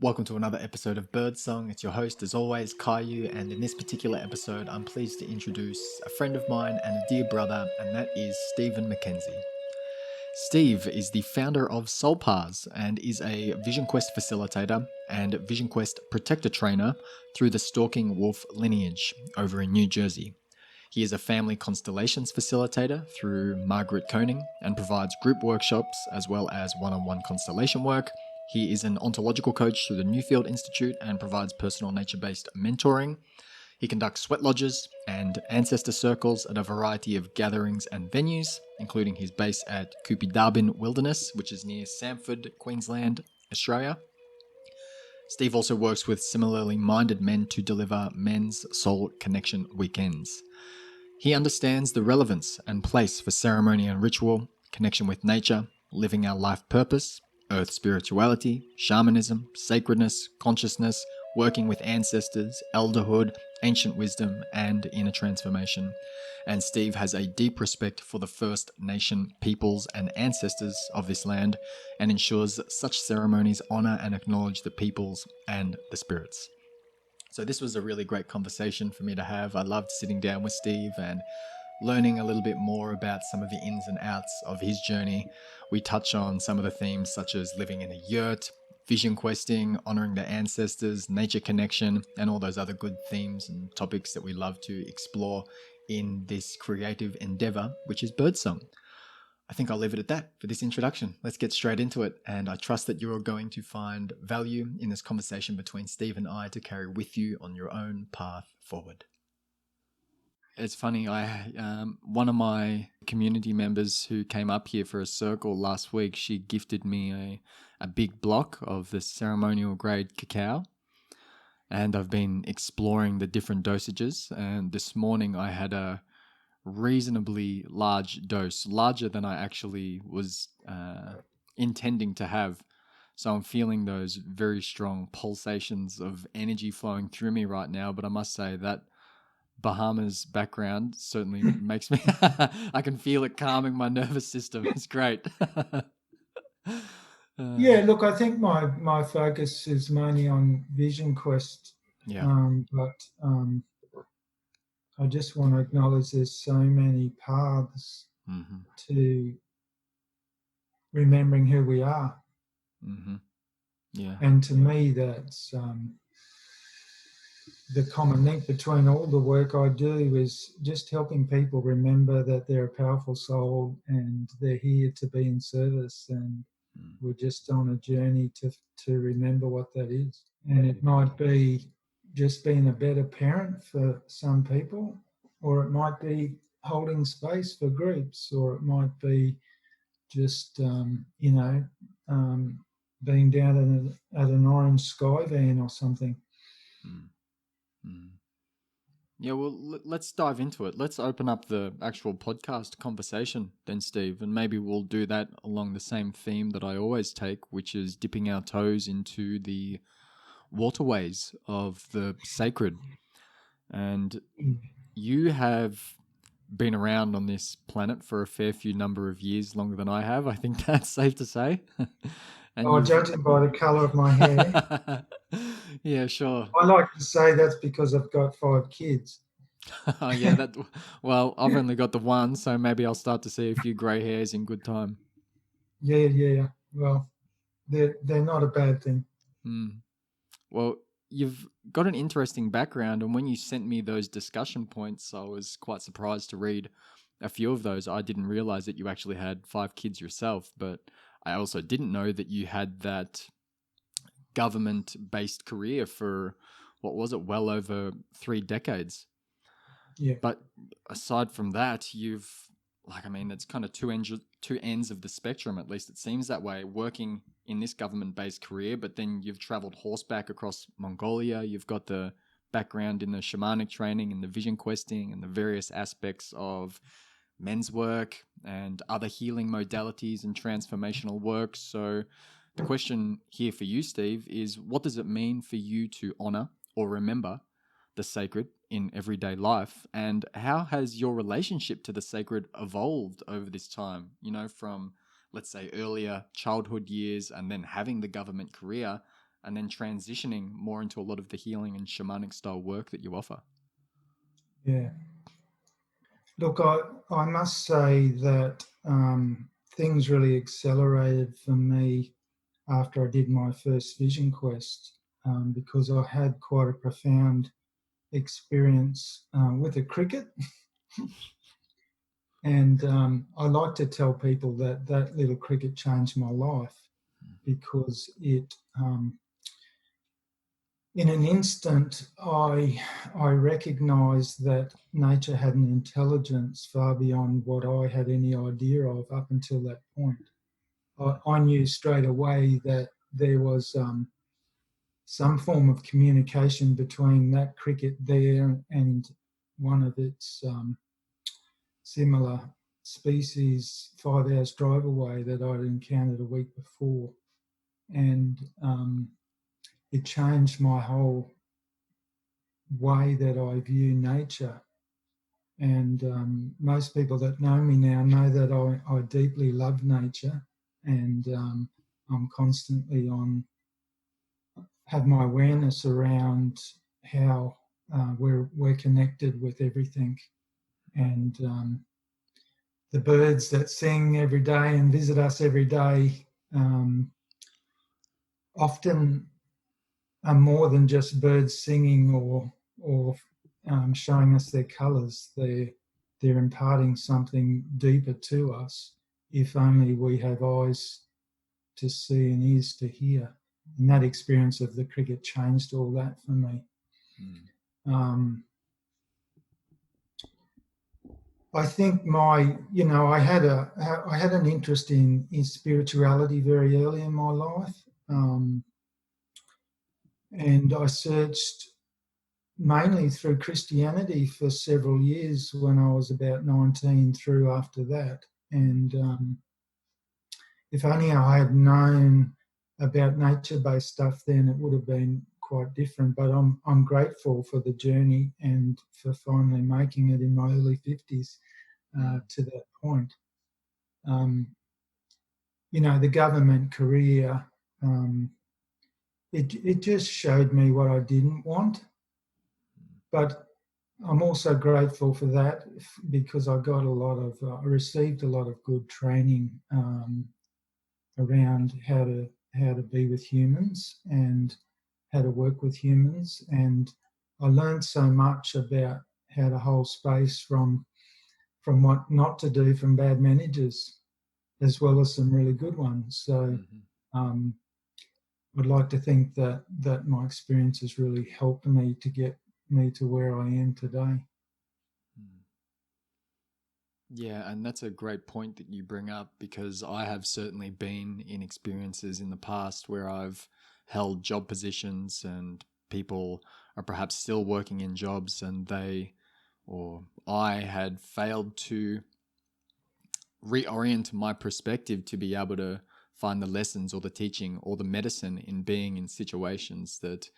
Welcome to another episode of Birdsong. It's your host, as always, Caillou, and in this particular episode, I'm pleased to introduce a friend of mine and a dear brother, and that is Stephen McKenzie. Steve is the founder of Soulpaths and is a Vision Quest facilitator and Vision Quest protector trainer through the Stalking Wolf lineage over in New Jersey. He is a Family Constellations facilitator through Margarete Koenning and provides group workshops as well as one-on-one constellation work. He is an Ontological Coach through the Newfield Institute and provides personal nature-based mentoring. He conducts sweat lodges and Ancestor circles at a variety of gatherings and venues, including his base at Kupidabin Wilderness, which is near Samford, Queensland, Australia. Steve also works with similarly minded men to deliver men's soul connection weekends. He understands the relevance and place for ceremony and ritual, connection with nature, living our life purpose, earth spirituality, shamanism, sacredness, consciousness, working with ancestors, elderhood, ancient wisdom, and inner transformation. And Steve has a deep respect for the First Nation peoples and ancestors of this land and ensures that such ceremonies honor and acknowledge the peoples and the spirits. So this was a really great conversation for me to have. I loved sitting down with Steve and learning a little bit more about some of the ins and outs of his journey. We touch on some of the themes such as living in a yurt, vision questing, honoring the ancestors, nature connection, and all those other good themes and topics that we love to explore in this creative endeavor, which is birdsong. I think I'll leave it at that for this introduction. Let's get straight into it. And I trust that you're going to find value in this conversation between Steve and I to carry with you on your own path forward. It's funny, one of my community members who came up here for a circle last week, she gifted me a big block of the ceremonial grade cacao. And I've been exploring the different dosages. And this morning I had a reasonably large dose, larger than I actually was intending to have. So I'm feeling those very strong pulsations of energy flowing through me right now. But I must say that Bahamas background certainly makes me, I can feel it calming my nervous system. It's great. Yeah, look, I think my focus is mainly on Vision Quest. Yeah. But I just want to acknowledge there's so many paths to remembering who we are. Yeah. And to me, that's the common link between all the work I do is just helping people remember that they're a powerful soul and they're here to be in service, and we're just on a journey to remember what that is. And it might be just being a better parent for some people, or it might be holding space for groups, or it might be just, being down at an orange sky van or something. Yeah, well, let's dive into it. Let's open up the actual podcast conversation then, Steve, and maybe we'll do that along the same theme that I always take, which is dipping our toes into the waterways of the sacred. And you have been around on this planet for a fair few number of years, longer than I have. I think that's safe to say. Judging by the colour of my hair. Yeah, sure. I like to say that's because I've got 5 kids. Oh, yeah. Well, I've only got the one, so maybe I'll start to see a few grey hairs in good time. Yeah. Well, they're not a bad thing. Well, you've got an interesting background, and when you sent me those discussion points, I was quite surprised to read a few of those. I didn't realize that you actually had 5 kids yourself, but I also didn't know that you had that government-based career for, what was it, well over 3 decades. Yeah. But aside from that, it's kind of two ends of the spectrum, at least it seems that way, working in this government-based career, but then you've traveled horseback across Mongolia, you've got the background in the shamanic training and the vision questing and the various aspects of men's work and other healing modalities and transformational work. So the question here for you, Steve, is what does it mean for you to honor or remember the sacred in everyday life, and how has your relationship to the sacred evolved over this time, from, let's say, earlier childhood years and then having the government career and then transitioning more into a lot of the healing and shamanic style work that you offer? Yeah. Look, I must say that things really accelerated for me after I did my first vision quest, because I had quite a profound experience with a cricket. And I like to tell people that that little cricket changed my life, because it, in an instant, I recognised that nature had an intelligence far beyond what I had any idea of up until that point. I knew straight away that there was some form of communication between that cricket there and one of its similar species 5 hours drive away that I'd encountered a week before. And it changed my whole way that I view nature. And most people that know me now know that I deeply love nature, and I'm constantly have my awareness around how we're connected with everything. And the birds that sing every day and visit us every day often are more than just birds singing or showing us their colours. They're imparting something deeper to us, if only we have eyes to see and ears to hear. And that experience of the cricket changed all that for me. I think I had an interest in spirituality very early in my life, and I searched mainly through Christianity for several years when I was about 19 through after that. And if only I had known about nature-based stuff then, it would have been quite different. But I'm grateful for the journey and for finally making it in my early 50s to that point. The government career, it just showed me what I didn't want. But I'm also grateful for that, because I received a lot of good training around how to be with humans and how to work with humans, and I learned so much about how to hold space from what not to do from bad managers, as well as some really good ones. So I'd like to think that my experience has really helped me to get me to where I am today. Yeah, and that's a great point that you bring up, because I have certainly been in experiences in the past where I've held job positions and people are perhaps still working in jobs, and I had failed to reorient my perspective to be able to find the lessons or the teaching or the medicine in being in situations that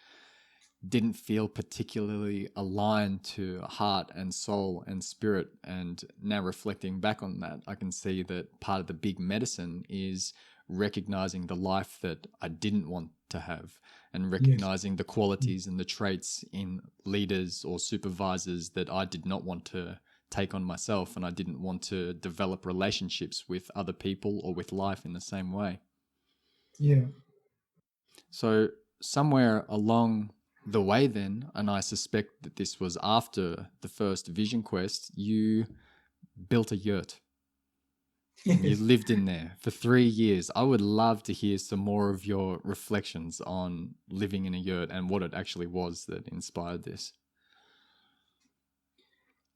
didn't feel particularly aligned to heart and soul and spirit. And now reflecting back on that, I can see that part of the big medicine is recognizing the life that I didn't want to have, and recognizing the qualities and the traits in leaders or supervisors that I did not want to take on myself, and I didn't want to develop relationships with other people or with life in the same way. Yeah. So somewhere along the way then, and I suspect that this was after the first vision quest, you built a yurt. And you lived in there for 3 years. I would love to hear some more of your reflections on living in a yurt and what it actually was that inspired this.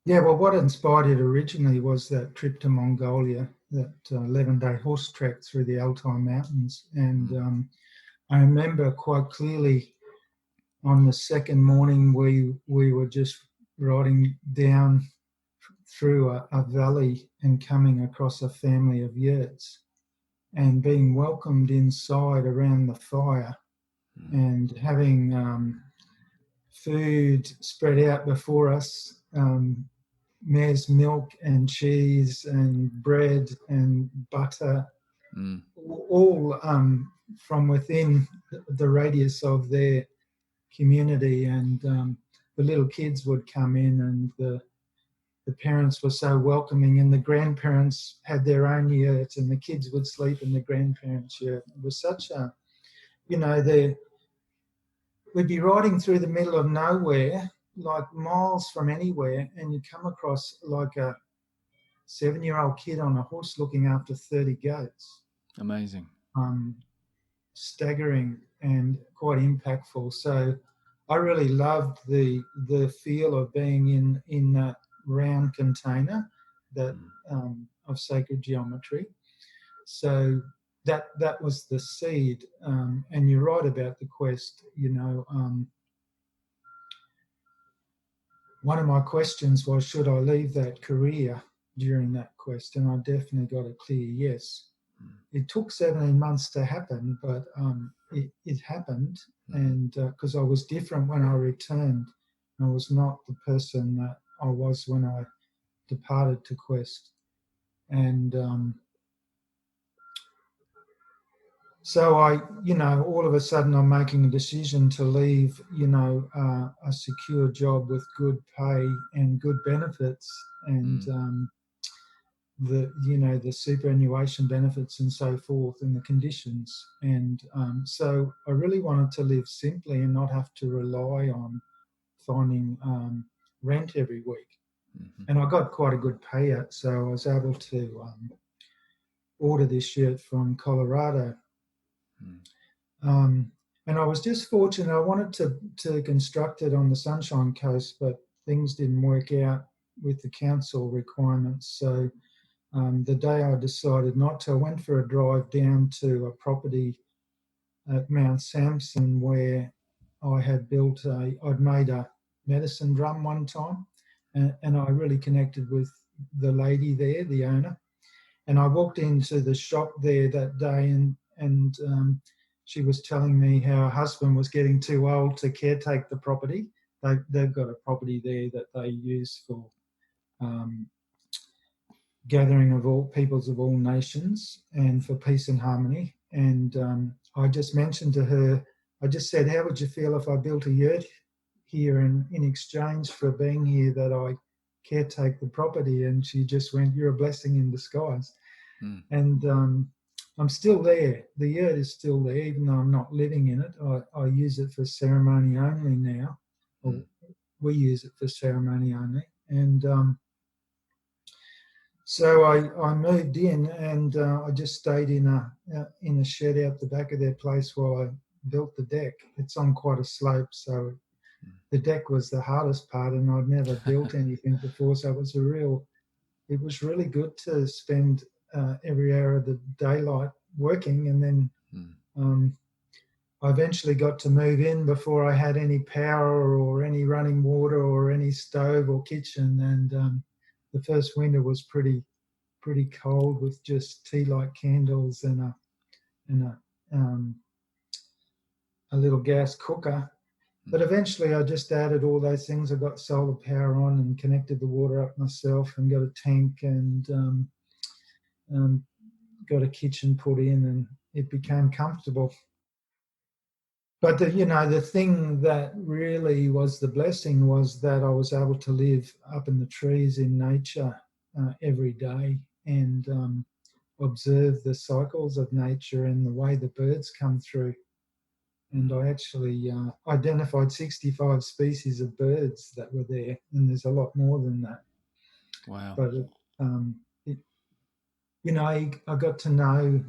Yeah, well, what inspired it originally was that trip to Mongolia, that 11-day horse trek through the Altai Mountains. And I remember quite clearly on the second morning we were just riding down through a valley and coming across a family of yurts and being welcomed inside around the fire and having food spread out before us, mare's milk and cheese and bread and butter, all from within the radius of their community, and the little kids would come in, and the parents were so welcoming, and the grandparents had their own yurts, and the kids would sleep in the grandparents' yurt. It was such a, we'd be riding through the middle of nowhere, like miles from anywhere, and you come across like a 7-year-old kid on a horse looking after 30 goats. Amazing. Staggering and quite impactful. So I really loved the feel of being in that round container that of sacred geometry. So that was the seed. And you're right about the quest. One of my questions was, should I leave that career during that quest? And I definitely got a clear yes. It took 17 months to happen, but it happened, and because I was different when I returned. I was not the person that I was when I departed to quest. And so all of a sudden I'm making a decision to leave, a secure job with good pay and good benefits, and the superannuation benefits and so forth, and the conditions. And so I really wanted to live simply and not have to rely on finding rent every week. And I got quite a good payout, so I was able to order this yurt from Colorado. And I was just fortunate. I wanted to construct it on the Sunshine Coast, but things didn't work out with the council requirements. So the day I decided not to, I went for a drive down to a property at Mount Samson where I had I'd made a medicine drum one time, and I really connected with the lady there, the owner. And I walked into the shop there that day, and she was telling me how her husband was getting too old to caretake the property. They've got a property there that they use for gathering of all peoples of all nations and for peace and harmony. And I just mentioned to her, I just said, how would you feel if I built a yurt here, and in exchange for being here that I caretake the property? And she just went, you're a blessing in disguise. And I'm still there. The yurt is still there, even though I'm not living in it. I use it for ceremony only now. Or we use it for ceremony only. And so I moved in, and I just stayed in a shed out the back of their place while I built the deck. It's on quite a slope, so the deck was the hardest part, and I'd never built anything before, so it was really good to spend every hour of the daylight working. And then I eventually got to move in before I had any power or any running water or any stove or kitchen. And the first winter was pretty cold with just tea light candles and a little gas cooker. But eventually I just added all those things. I got solar power on and connected the water up myself, and got a tank, and got a kitchen put in, and it became comfortable. But the thing that really was the blessing was that I was able to live up in the trees in nature every day, and observe the cycles of nature and the way the birds come through. And I actually identified 65 species of birds that were there, and there's a lot more than that. Wow. But I got to know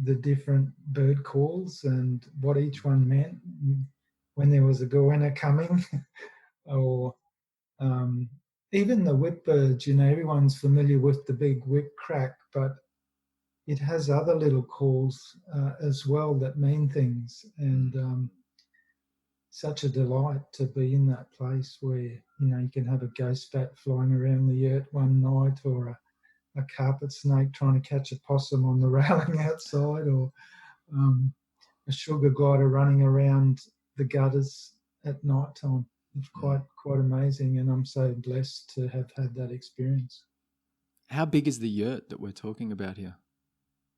the different bird calls and what each one meant. When there was a goanna coming, or even the whip birds, everyone's familiar with the big whip crack, but it has other little calls as well that mean things. And such a delight to be in that place where, you can have a ghost bat flying around the yurt one night, or a carpet snake trying to catch a possum on the railing outside, or a sugar glider running around the gutters at night time. It's quite amazing, and I'm so blessed to have had that experience. How big is the yurt that we're talking about here?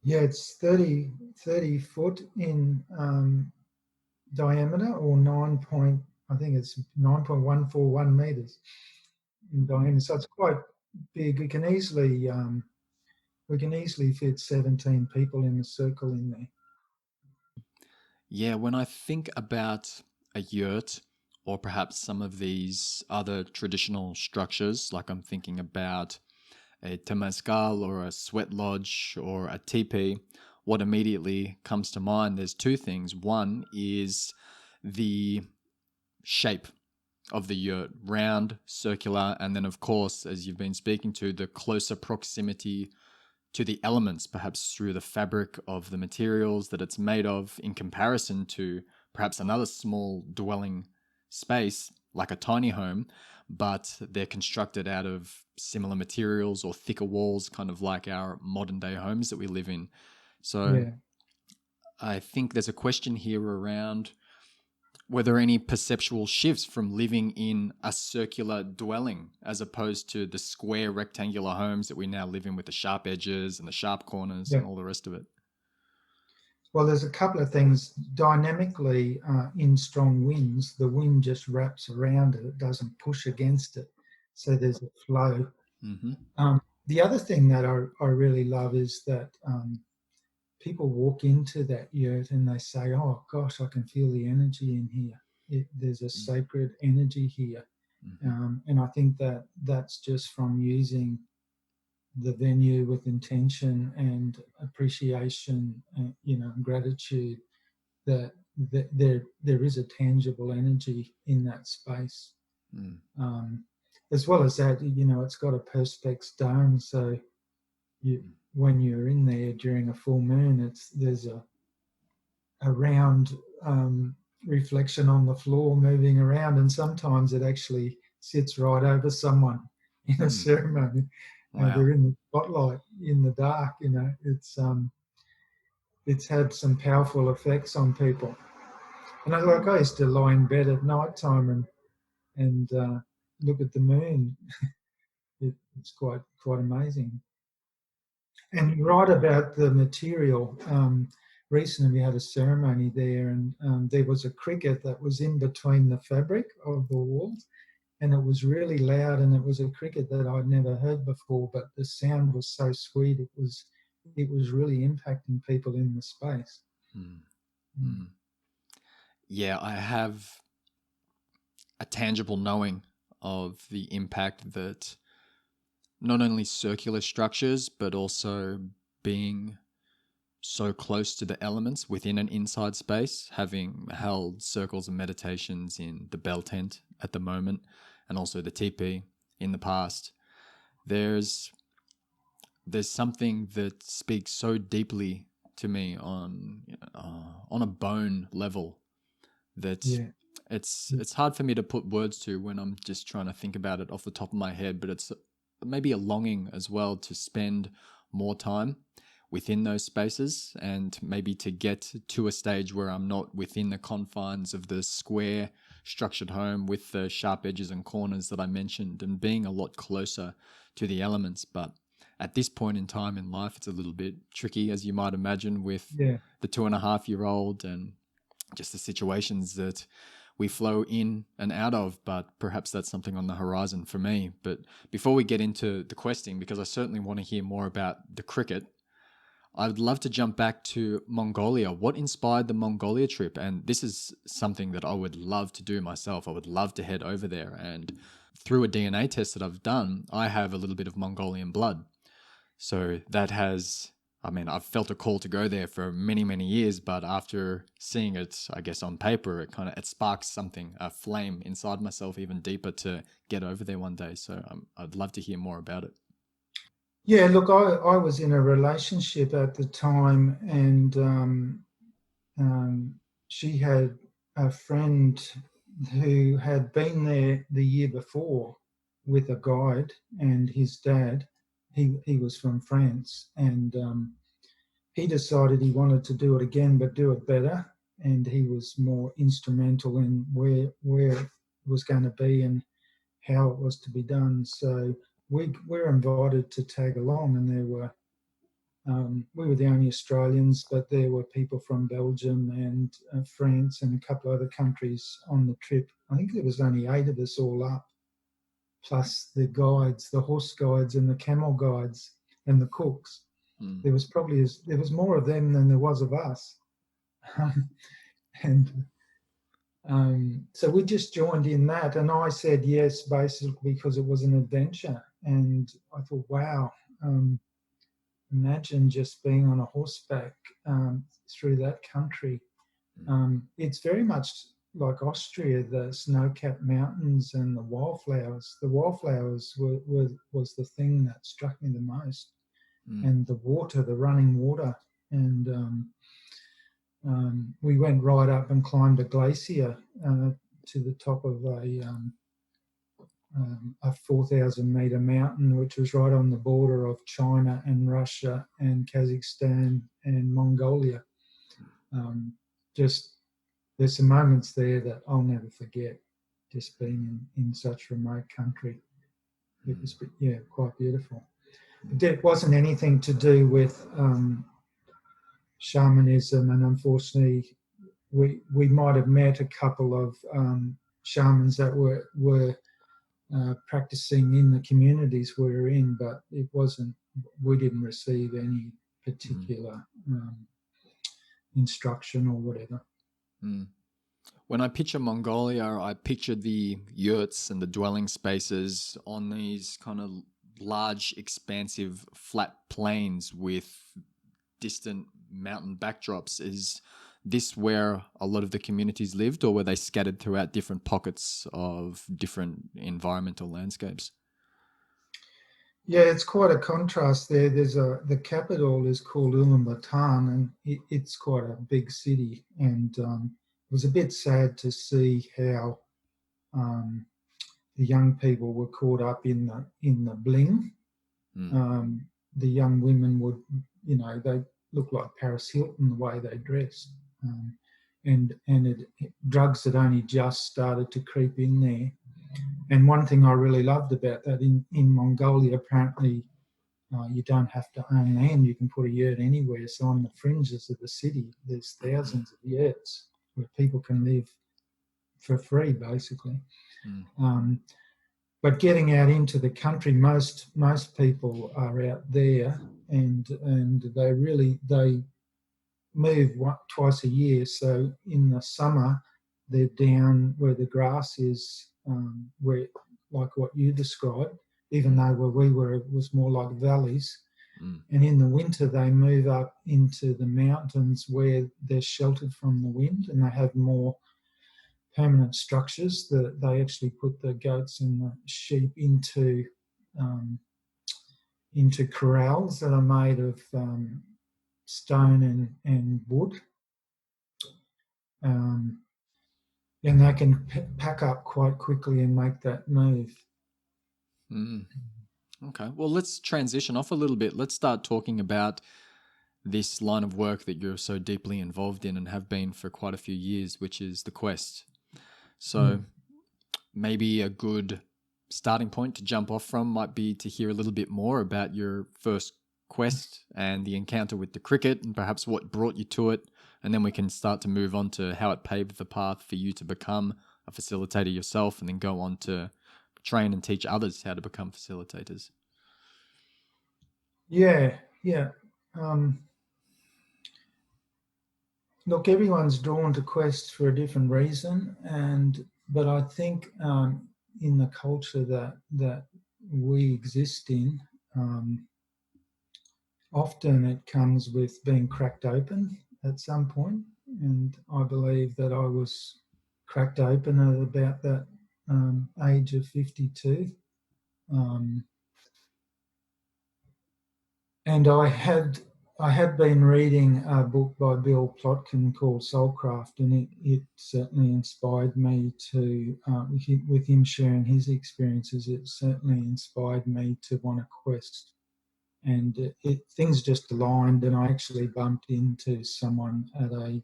Yeah, it's 30 foot in diameter, or I think it's 9.141 meters in diameter. So it's quite big. We can easily fit 17 people in a circle in there. Yeah, when I think about a yurt or perhaps some of these other traditional structures, like I'm thinking about a temazcal or a sweat lodge or a teepee, what immediately comes to mind, there's two things. One is the shape of the yurt, round, circular, and then, of course, as you've been speaking to, the closer proximity to the elements, perhaps through the fabric of the materials that it's made of, in comparison to perhaps another small dwelling space like a tiny home, but they're constructed out of similar materials or thicker walls, kind of like our modern day homes that we live in. So Yeah. I think there's a question here around were there any perceptual shifts from living in a circular dwelling as opposed to the square rectangular homes that we now live in with the sharp edges and the sharp corners Yeah. and all the rest of it? Well, there's a couple of things. Dynamically, in strong winds, the wind just wraps around it. It doesn't push against it. So there's a flow. Mm-hmm. The other thing that I really love is that people walk into that yurt and they say, oh, gosh, I can feel the energy in here. There's a sacred energy here. Mm-hmm. And I think that that's just from using the venue with intention and appreciation, and gratitude, that there is a tangible energy in that space. Mm. As well as that, it's got a perspex dome, so when you're in there during a full moon, there's a round reflection on the floor moving around, and sometimes it actually sits right over someone in a ceremony. Wow. They're in the spotlight in the dark. It's had some powerful effects on people. And I used to lie in bed at night time and look at the moon. It's quite amazing. And you're right about the material. Recently, we had a ceremony there, and there was a cricket that was in between the fabric of the walls, and it was really loud. And it was a cricket that I'd never heard before, but the sound was so sweet. It was really impacting people in the space. Yeah, I have a tangible knowing of the impact that not only circular structures, but also being so close to the elements within an inside space, having held circles and meditations in the bell tent at the moment, and also the teepee in the past. There's something that speaks so deeply to me on a bone level that it's hard for me to put words to when I'm just trying to think about it off the top of my head. But it's maybe a longing as well to spend more time within those spaces, and maybe to get to a stage where I'm not within the confines of the square structured home with the sharp edges and corners that I mentioned, and being a lot closer to the elements. But at this point in time in life, it's a little bit tricky, as you might imagine, with the 2.5-year-old and just the situations that we flow in and out of. But perhaps that's something on the horizon for me. But before we get into the questing, because I certainly want to hear more about the cricket, I'd love to jump back to Mongolia. What inspired the Mongolia trip? And this is something that I would love to do myself. I would love to head over there. And through a DNA test that I've done, I have a little bit of Mongolian blood. So that has, I've felt a call to go there for many, many years, but after seeing it, I guess, on paper, it sparks something, a flame inside myself even deeper to get over there one day. So I'd love to hear more about it. Yeah, look, I was in a relationship at the time, and she had a friend who had been there the year before with a guide and his dad. He was from France, and he decided he wanted to do it again, but do it better. And he was more instrumental in where it was going to be and how it was to be done. So we were invited to tag along, and there were We were the only Australians, but there were people from Belgium and France and a couple of other countries on the trip. I think there was only 8 of us all up, plus the guides, the horse guides and the camel guides and the cooks. There was more of them than there was of us. So we just joined in that, and I said yes basically because it was an adventure, and I thought, wow, imagine just being on a horseback through that country. It's very much like Austria, the snow-capped mountains and the wildflowers. The wildflowers was the thing that struck me the most, and the water, the running water, and we went right up and climbed a glacier to the top of a 4,000 metre mountain, which was right on the border of China and Russia and Kazakhstan and Mongolia. Just there's some moments there that I'll never forget, just being in such remote country. It was, quite beautiful. It wasn't anything to do with shamanism, and unfortunately we might have met a couple of shamans that were practicing in the communities we were in, but we didn't receive any particular instruction or whatever. When I picture Mongolia, I picture the yurts and the dwelling spaces on these kind of large, expansive, flat plains with distant mountain backdrops. Is this where a lot of the communities lived, or were they scattered throughout different pockets of different environmental landscapes? Yeah, it's quite a contrast there. The capital is called Ulaanbaatar, and it's quite a big city. And it was a bit sad to see how the young people were caught up in the bling. The young women would, they looked like Paris Hilton the way they dressed, and drugs had only just started to creep in there. And one thing I really loved about that in Mongolia, apparently you don't have to own land. You can put a yurt anywhere. So on the fringes of the city, there's thousands of yurts where people can live for free, basically. But getting out into the country, most people are out there, and they move twice a year. So in the summer, they're down where the grass is, where like what you described, even though where we were it was more like valleys. And in the winter they move up into the mountains where they're sheltered from the wind, and they have more permanent structures. That they actually put the goats and the sheep into corrals that are made of stone and wood. And they can pack up quite quickly and make that move. Okay, well, let's transition off a little bit. Let's start talking about this line of work that you're so deeply involved in and have been for quite a few years, which is the quest. So maybe a good starting point to jump off from might be to hear a little bit more about your first quest and the encounter with the cricket, and perhaps what brought you to it. And then we can start to move on to how it paved the path for you to become a facilitator yourself, and then go on to train and teach others how to become facilitators. Yeah. Look, everyone's drawn to quests for a different reason, but I think in the culture that we exist in, often it comes with being cracked open at some point, and I believe that I was cracked open at about that age of 52. And I had been reading a book by Bill Plotkin called Soulcraft, and it certainly inspired me to, with him sharing his experiences, it certainly inspired me to want to quest. And things just aligned, and I actually bumped into someone at a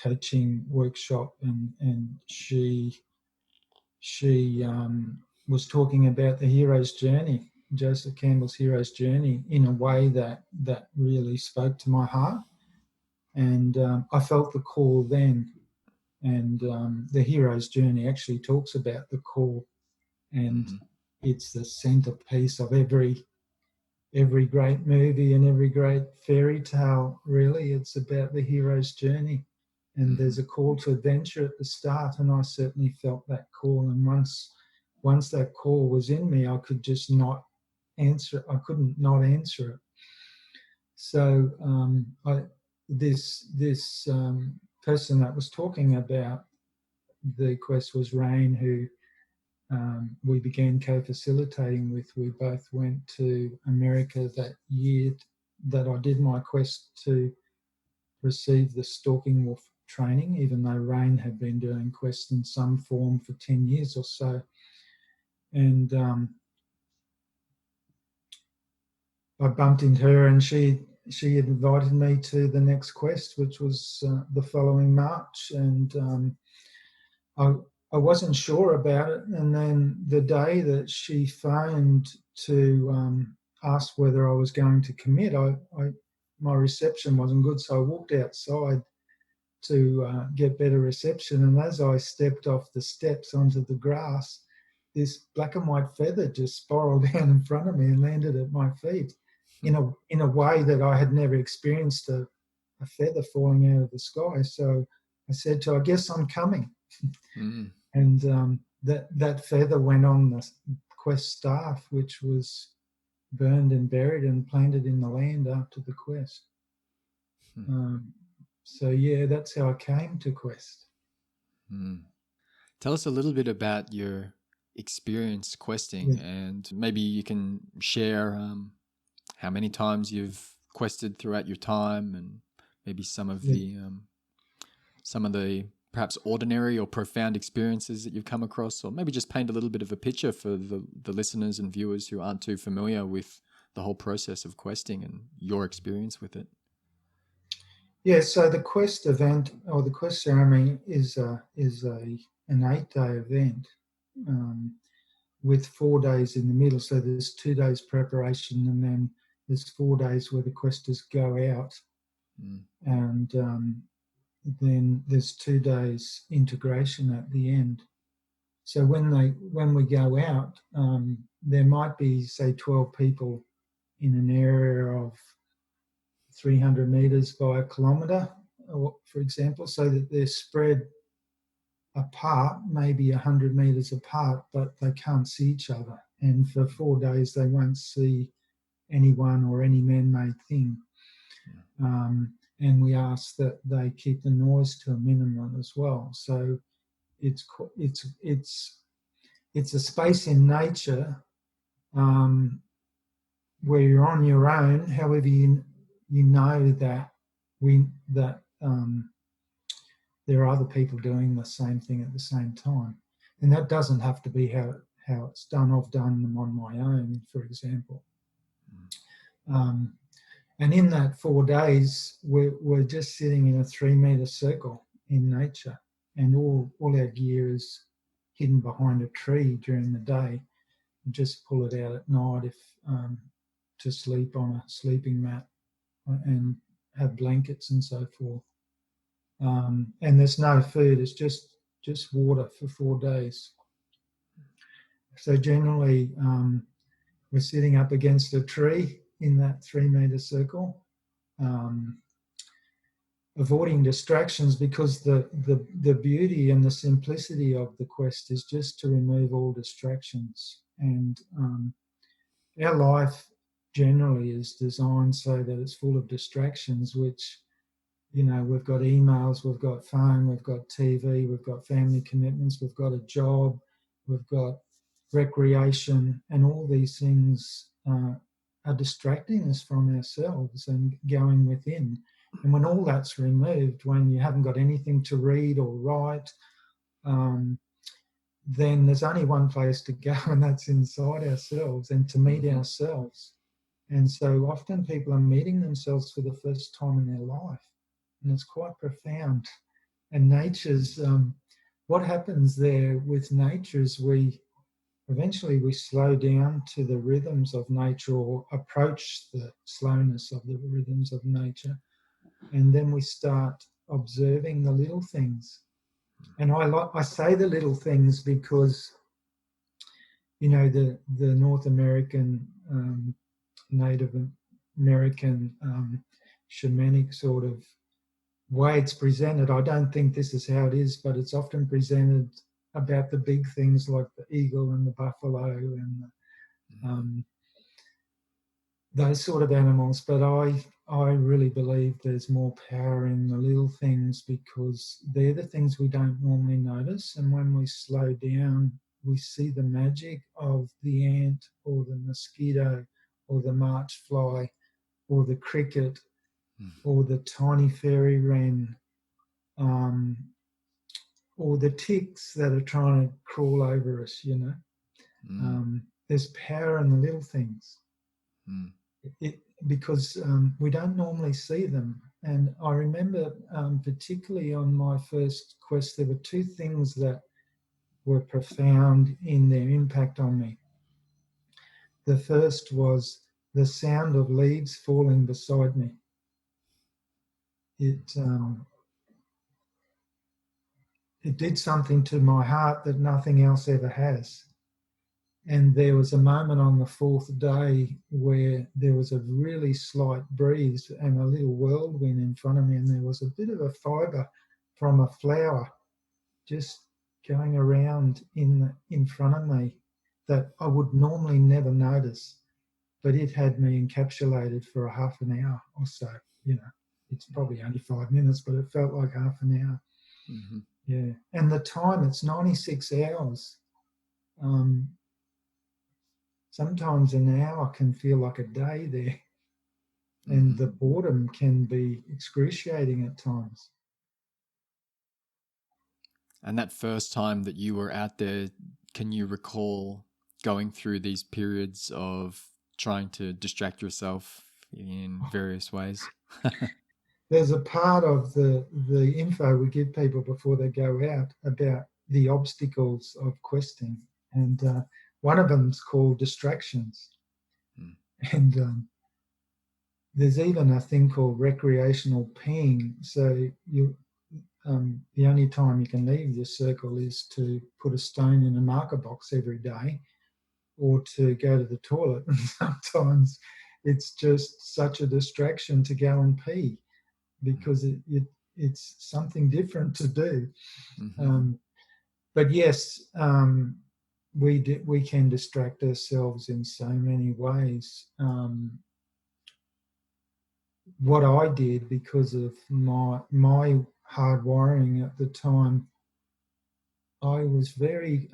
coaching workshop, and she was talking about the hero's journey, Joseph Campbell's Hero's Journey in a way that really spoke to my heart. And I felt the call then. And the Hero's Journey actually talks about the call, and it's the centerpiece of every great movie and every great fairy tale. Really, it's about the hero's journey, and there's a call to adventure at the start, and I certainly felt that call. And once that call was in me, I could just not answer. I couldn't not answer it. So this person that was talking about the quest was Rain, who we began co-facilitating with. We both went to America that year that I did my quest to receive the Stalking Wolf training, even though Rain had been doing quests in some form for 10 years or so. And I bumped into her, and she had invited me to the next quest, which was the following March. And I wasn't sure about it, and then the day that she phoned to ask whether I was going to commit, my reception wasn't good, so I walked outside to get better reception. And as I stepped off the steps onto the grass, this black and white feather just spiraled down in front of me and landed at my feet in a way that I had never experienced a feather falling out of the sky. So I said to her, "I guess I'm coming." And that feather went on the quest staff, which was burned and buried and planted in the land after the quest. So yeah, that's how I came to quest. Tell us a little bit about your experience questing, and maybe you can share how many times you've quested throughout your time, and maybe some of the perhaps ordinary or profound experiences that you've come across, or maybe just paint a little bit of a picture for the listeners and viewers who aren't too familiar with the whole process of questing and your experience with it. Yeah, so the quest event or the quest ceremony is an 8-day event with 4 days in the middle. So there's 2 days preparation, and then there's 4 days where the questers go out, and then there's 2 days integration at the end. So when we go out, there might be, say, 12 people in an area of 300 metres by a kilometre, for example, so that they're spread apart, maybe 100 metres apart, but they can't see each other. And for 4 days, they won't see anyone or any man-made thing. And we ask that they keep the noise to a minimum as well. So it's a space in nature where you're on your own. However, you know that there are other people doing the same thing at the same time, and that doesn't have to be how it's done. I've done them on my own, for example. And in that 4 days, we're just sitting in a 3-metre circle in nature, and all our gear is hidden behind a tree during the day. We just pull it out at night if to sleep on a sleeping mat and have blankets and so forth. And there's no food; it's just water for 4 days. So generally, we're sitting up against a tree in that 3-metre circle, avoiding distractions, because the beauty and the simplicity of the quest is just to remove all distractions. And our life generally is designed so that it's full of distractions, which, we've got emails, we've got phone, we've got TV, we've got family commitments, we've got a job, we've got recreation, and all these things are distracting us from ourselves and going within. And when all that's removed, when you haven't got anything to read or write, then there's only one place to go, and that's inside ourselves, and to meet ourselves. And so often people are meeting themselves for the first time in their life, and it's quite profound. And nature's what happens there with nature is we eventually we slow down to the rhythms of nature, or approach the slowness of the rhythms of nature. And then we start observing the little things. And I say the little things because, you know, the North American, Native American shamanic sort of way it's presented, I don't think this is how it is, but it's often presented about the big things like the eagle and the buffalo and those sort of animals. But I really believe there's more power in the little things, because they're the things we don't normally notice. And when we slow down, we see the magic of the ant or the mosquito or the march fly or the cricket or the tiny fairy wren, or the ticks that are trying to crawl over us, you know. There's power in the little things. Because we don't normally see them. And I remember particularly on my first quest, there were two things that were profound in their impact on me. The first was the sound of leaves falling beside me. It did something to my heart that nothing else ever has. And there was a moment on the fourth day where there was a really slight breeze and a little whirlwind in front of me, and there was a bit of a fibre from a flower just going around in front of me that I would normally never notice, but it had me encapsulated for a half an hour or so. You know, it's probably only 5 minutes, but it felt like half an hour. Yeah, and the time, it's 96 hours. Sometimes an hour can feel like a day there, and the boredom can be excruciating at times. And that first time that you were out there, can you recall going through these periods of trying to distract yourself in various ways? There's a part of the info we give people before they go out about the obstacles of questing, and one of them is called distractions. And there's even a thing called recreational peeing. So you, the only time you can leave your circle is to put a stone in a marker box every day, or to go to the toilet. And sometimes it's just such a distraction to go and pee, because it's something different to do. But yes, we can distract ourselves in so many ways. What I did, because of my hard wiring at the time, I was very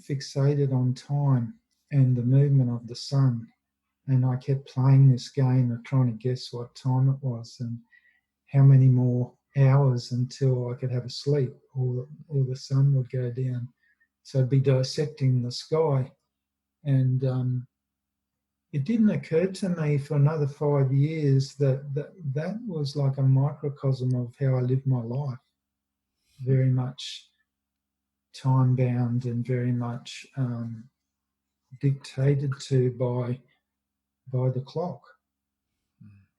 fixated on time and the movement of the sun, and I kept playing this game of trying to guess what time it was and how many more hours until I could have a sleep, or the sun would go down. So I'd be dissecting the sky, and it didn't occur to me for another 5 years that was like a microcosm of how I lived my life, very much time bound and very much dictated to by the clock,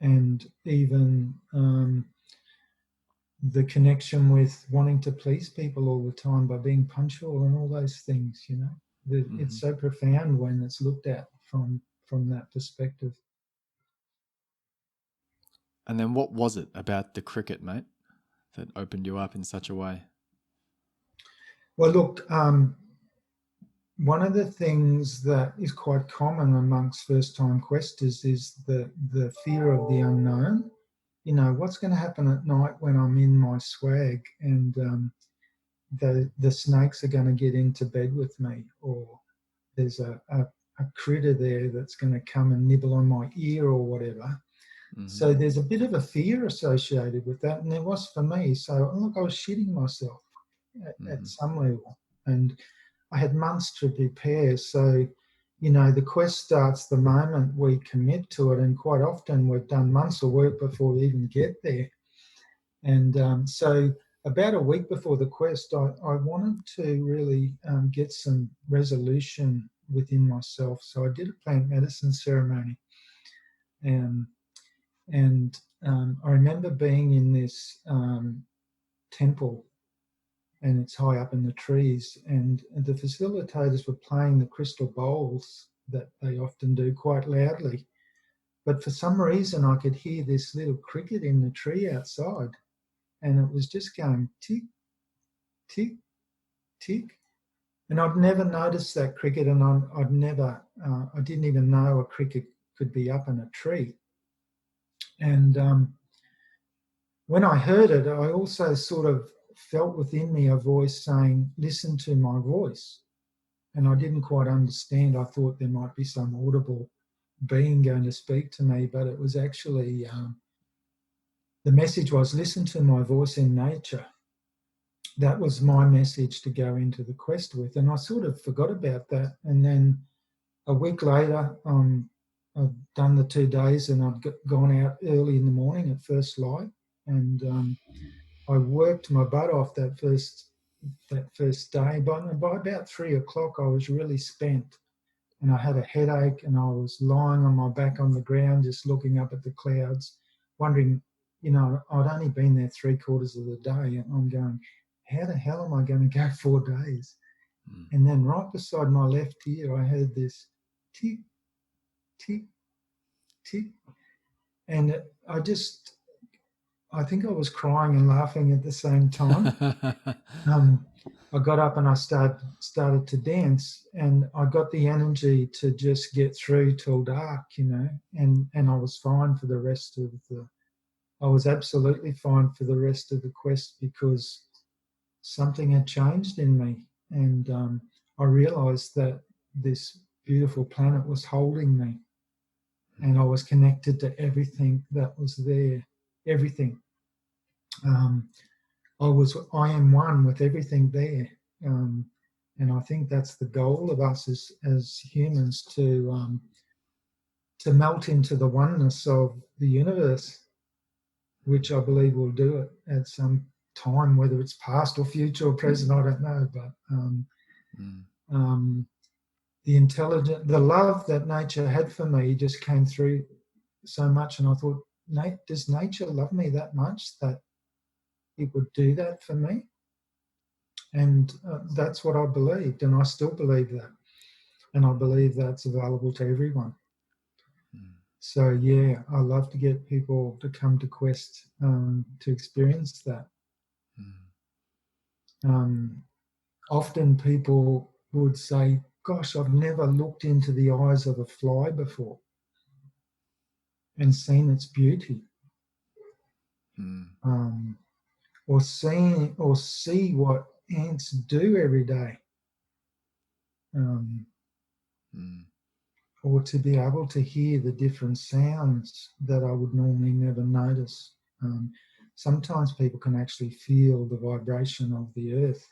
and even the connection with wanting to please people all the time by being punctual and all those things. You know, it's so profound when it's looked at from that perspective. And then what was it about the cricket, mate, that opened you up in such a way? Well, look, one of the things that is quite common amongst first-time questers is the fear of the unknown. You know, what's going to happen at night when I'm in my swag and the snakes are going to get into bed with me, or there's a critter there that's going to come and nibble on my ear or whatever. So there's a bit of a fear associated with that, and there was for me. So look, I was shitting myself at some level, and I had months to prepare. So, you know, the quest starts the moment we commit to it, and quite often we've done months of work before we even get there. And so about a week before the quest, I wanted to really get some resolution within myself. So I did a plant medicine ceremony, and I remember being in this temple, and it's high up in the trees, and the facilitators were playing the crystal bowls that they often do quite loudly. But for some reason, I could hear this little cricket in the tree outside, and it was just going tick, tick, tick. And I'd never noticed that cricket, and I didn't even know a cricket could be up in a tree. And when I heard it, I also sort of felt within me a voice saying, "Listen to my voice." And I didn't quite understand. I thought there might be some audible being going to speak to me, but it was actually, the message was, listen to my voice in nature. That was my message to go into the quest with. And I sort of forgot about that. And then a week later, I'd done the 2 days, and I'd gone out early in the morning at first light. And I worked my butt off that first day. By about 3 o'clock, I was really spent, and I had a headache, and I was lying on my back on the ground, just looking up at the clouds, wondering, I'd only been there 3/4 of the day, and I'm going, how the hell am I going to go 4 days? And then right beside my left ear, I heard this tick, tick, tick, and I think I was crying and laughing at the same time. I got up and I started to dance, and I got the energy to just get through till dark, and I was fine for the rest of I was absolutely fine for the rest of the quest, because something had changed in me, and I realised that this beautiful planet was holding me, and I was connected to everything that was there, everything. I am one with everything there, and I think that's the goal of us as humans, to melt into the oneness of the universe, which I believe will do it at some time, whether it's past or future or present, I don't know. But the love that nature had for me just came through so much, and I thought, does nature love me that much that it would do that for me? And that's what I believed, and I still believe that, and I believe that's available to everyone. So yeah, I love to get people to come to Quest to experience that. Often people would say, gosh, I've never looked into the eyes of a fly before and seen its beauty. Or see what ants do every day. Or to be able to hear the different sounds that I would normally never notice. Sometimes people can actually feel the vibration of the earth.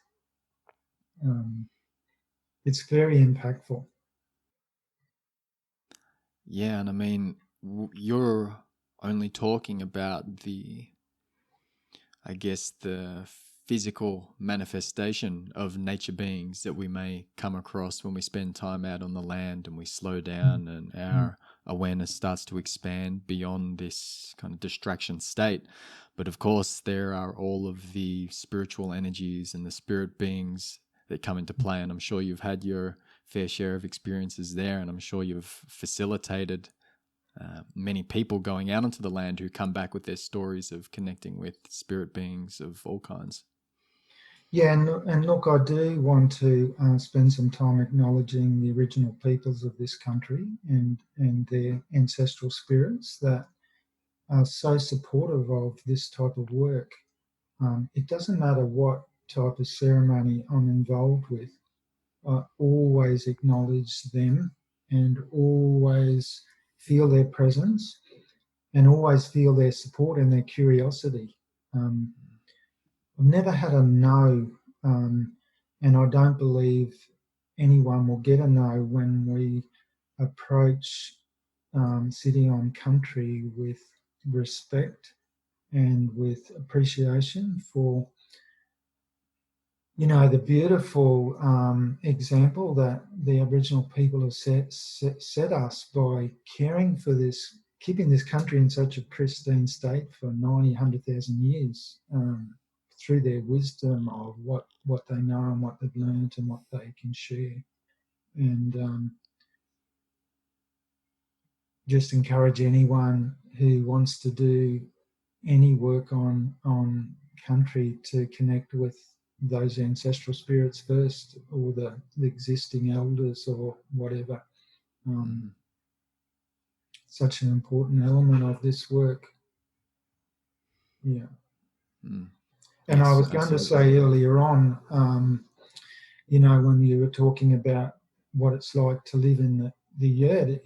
It's very impactful. Yeah, and I mean, you're only talking about the physical manifestation of nature beings that we may come across when we spend time out on the land and we slow down and our awareness starts to expand beyond this kind of distraction state. But of course, there are all of the spiritual energies and the spirit beings that come into play. And I'm sure you've had your fair share of experiences there. And I'm sure you've facilitated many people going out onto the land who come back with their stories of connecting with spirit beings of all kinds. Yeah, and look, I do want to spend some time acknowledging the original peoples of this country and their ancestral spirits that are so supportive of this type of work. It doesn't matter what type of ceremony I'm involved with, I always acknowledge them and always feel their presence and always feel their support and their curiosity. I've never had a no, and I don't believe anyone will get a no when we approach sitting on country with respect and with appreciation for the beautiful example that the Aboriginal people have set us by caring for this, keeping this country in such a pristine state for 90, 100,000 years, through their wisdom of what they know and what they've learned and what they can share. And just encourage anyone who wants to do any work on country to connect with those ancestral spirits first, or the existing elders or whatever. Such an important element of this work. Yeah. And Yes, I was absolutely. going to say earlier on, when you were talking about what it's like to live in the Yurt,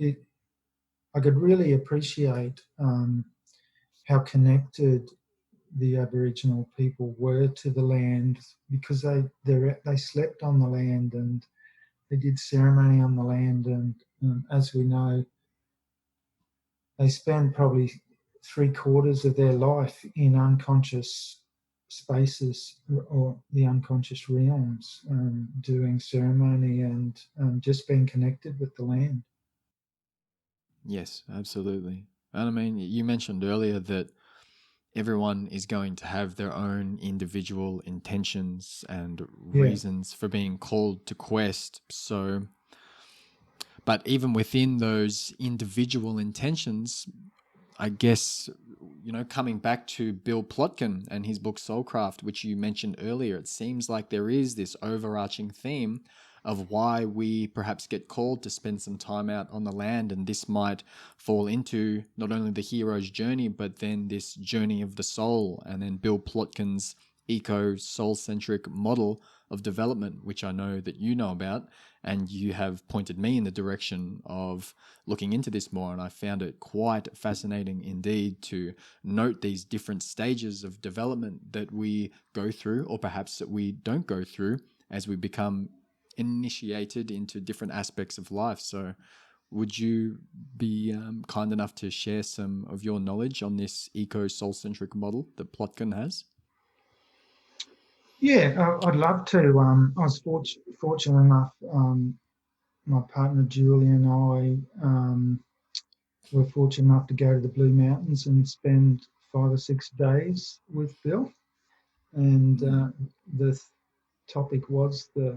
I could really appreciate how connected the Aboriginal people were to the land, because they slept on the land and they did ceremony on the land, and as we know, they spend probably 3/4 of their life in unconscious spaces or the unconscious realms, doing ceremony and just being connected with the land. Yes, absolutely. And I mean, you mentioned earlier that everyone is going to have their own individual intentions and reasons for being called to quest. So, but even within those individual intentions, I guess, coming back to Bill Plotkin and his book Soulcraft, which you mentioned earlier, it seems like there is this overarching theme of why we perhaps get called to spend some time out on the land. And this might fall into not only the hero's journey, but then this journey of the soul. And then Bill Plotkin's eco-soul-centric model of development, which I know that you know about, and you have pointed me in the direction of looking into this more. And I found it quite fascinating indeed to note these different stages of development that we go through, or perhaps that we don't go through, as we become initiated into different aspects of life. So would you be kind enough to share some of your knowledge on this eco-soul-centric model that Plotkin has? Yeah, I'd love to. I was fortunate enough, my partner Julie and I were fortunate enough to go to the Blue Mountains and spend 5 or 6 days with Bill. And the topic was the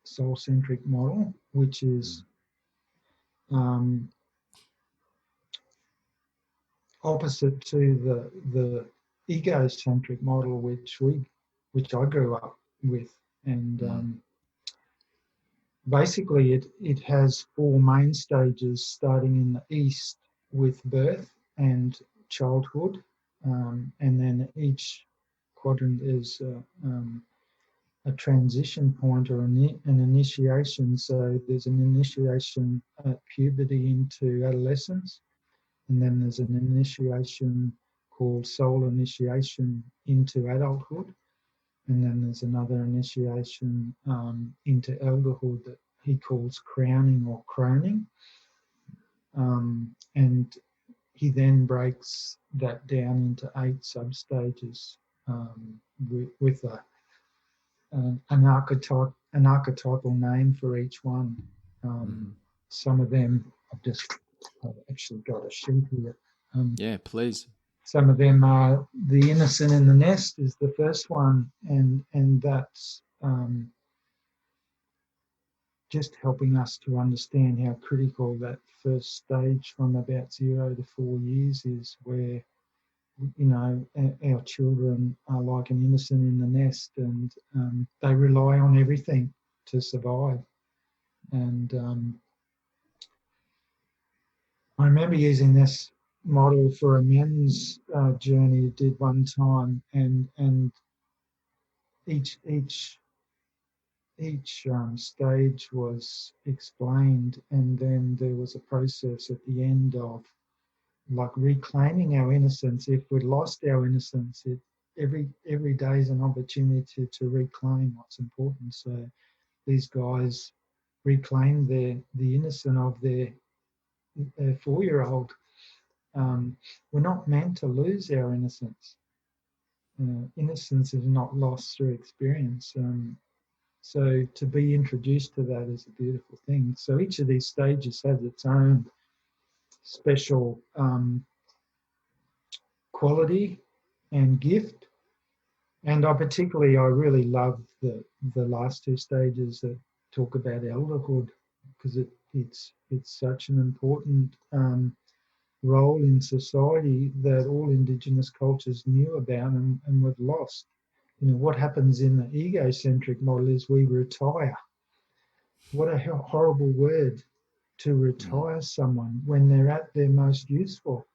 soul-centric model, which is opposite to the egocentric model, which I grew up with. And basically it has 4 main stages, starting in the east with birth and childhood, and then each quadrant is a transition point or an initiation. So there's an initiation at puberty into adolescence, and then there's an initiation called soul initiation into adulthood, and then there's another initiation into elderhood that he calls crowning or croning. And he then breaks that down into 8 substages, with an archetypal name for each one. Some of them, I've actually got a sheet here. Yeah, please. Some of them are the innocent in the nest is the first one, and that's just helping us to understand how critical that first stage from about 0 to 4 years is, where our children are like an innocent in the nest, and they rely on everything to survive. And I remember using this model for a men's journey I did one time, and each stage was explained, and then there was a process at the end of like reclaiming our innocence. If we'd lost our innocence, every day is an opportunity to reclaim what's important. So these guys reclaimed the innocence of their 4-year-old. We're not meant to lose our innocence. innocence is not lost through experience. So to be introduced to that is a beautiful thing. So each of these stages has its own special quality and gift. And I really love the last two stages that talk about elderhood, because it's such an important role in society that all Indigenous cultures knew about and we've lost. What happens in the egocentric model is we retire. What a horrible word, to retire someone when they're at their most useful.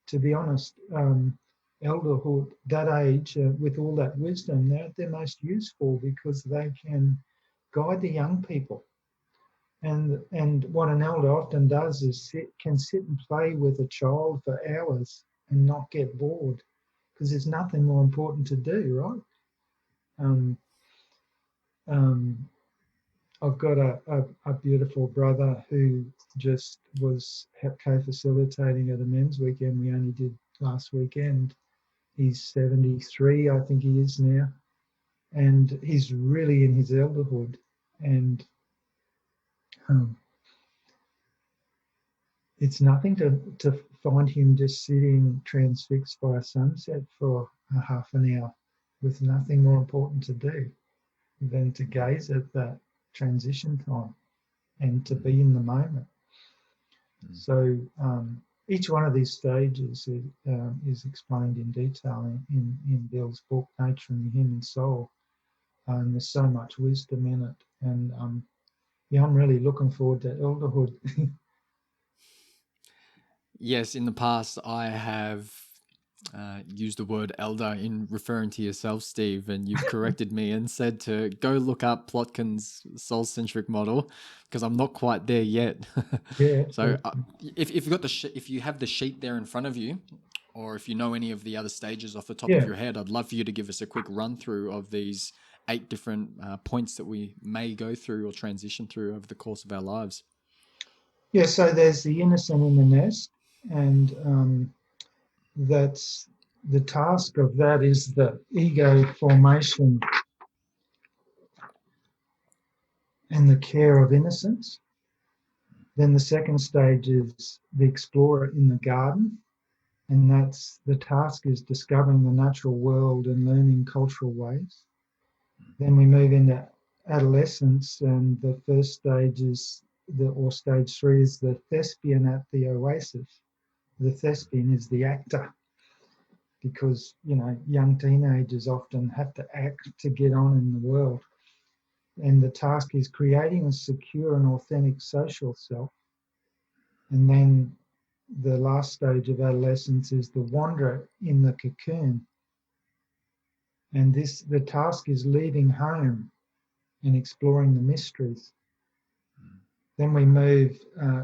To be honest, elderhood, that age, with all that wisdom, they're at their most useful because they can guide the young people. And what an elder often does is can sit and play with a child for hours and not get bored, because there's nothing more important to do, right? Um, um, I've got a beautiful brother who just was co-facilitating at a men's weekend we only did last weekend. He's 73, I think he is now, and he's really in his elderhood. And it's nothing to find him just sitting transfixed by a sunset for a half an hour with nothing more important to do than to gaze at that transition time and to be in the moment. So each one of these stages is explained in detail in Bill's book, Nature and the Human Soul. And there's so much wisdom in it. And I'm really looking forward to elderhood. Yes, in the past I have used the word elder in referring to yourself, Steve, and you've corrected me and said to go look up Plotkin's soul-centric model, because I'm not quite there yet. Yeah. So if you've got if you have the sheet there in front of you, or if you know any of the other stages off the top of your head, I'd love for you to give us a quick run through of these 8 different points that we may go through or transition through over the course of our lives. Yeah, so there's the innocent in the nest, and that's the task of that is the ego formation and the care of innocence. Then the second stage is the explorer in the garden, and that's the task is discovering the natural world and learning cultural ways. Then we move into adolescence, and the first stage is stage 3 is the thespian at the oasis. The thespian is the actor, because young teenagers often have to act to get on in the world, and the task is creating a secure and authentic social self. And then the last stage of adolescence is the wanderer in the cocoon, and the task is leaving home and exploring the mysteries. Then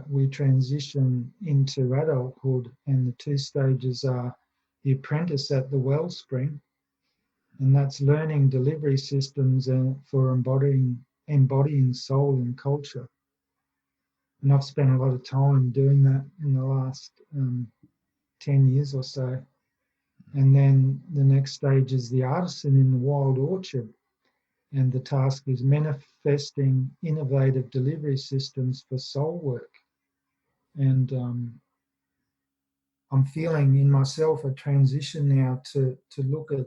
we transition into adulthood, and the 2 stages are the apprentice at the wellspring, and that's learning delivery systems for embodying soul and culture. And I've spent a lot of time doing that in the last 10 years or so. And then the next stage is the artisan in the wild orchard, and the task is manifesting innovative delivery systems for soul work. And I'm feeling in myself a transition now to look at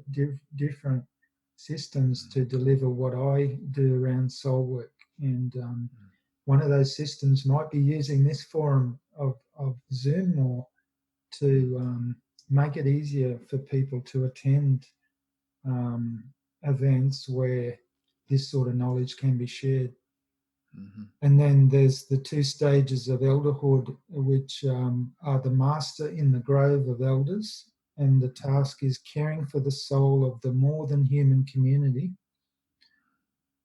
different systems to deliver what I do around soul work. And one of those systems might be using this forum of Zoom more to make it easier for people to attend events where this sort of knowledge can be shared. And then there's the 2 stages of elderhood, which are the master in the grove of elders, and the task is caring for the soul of the more than human community.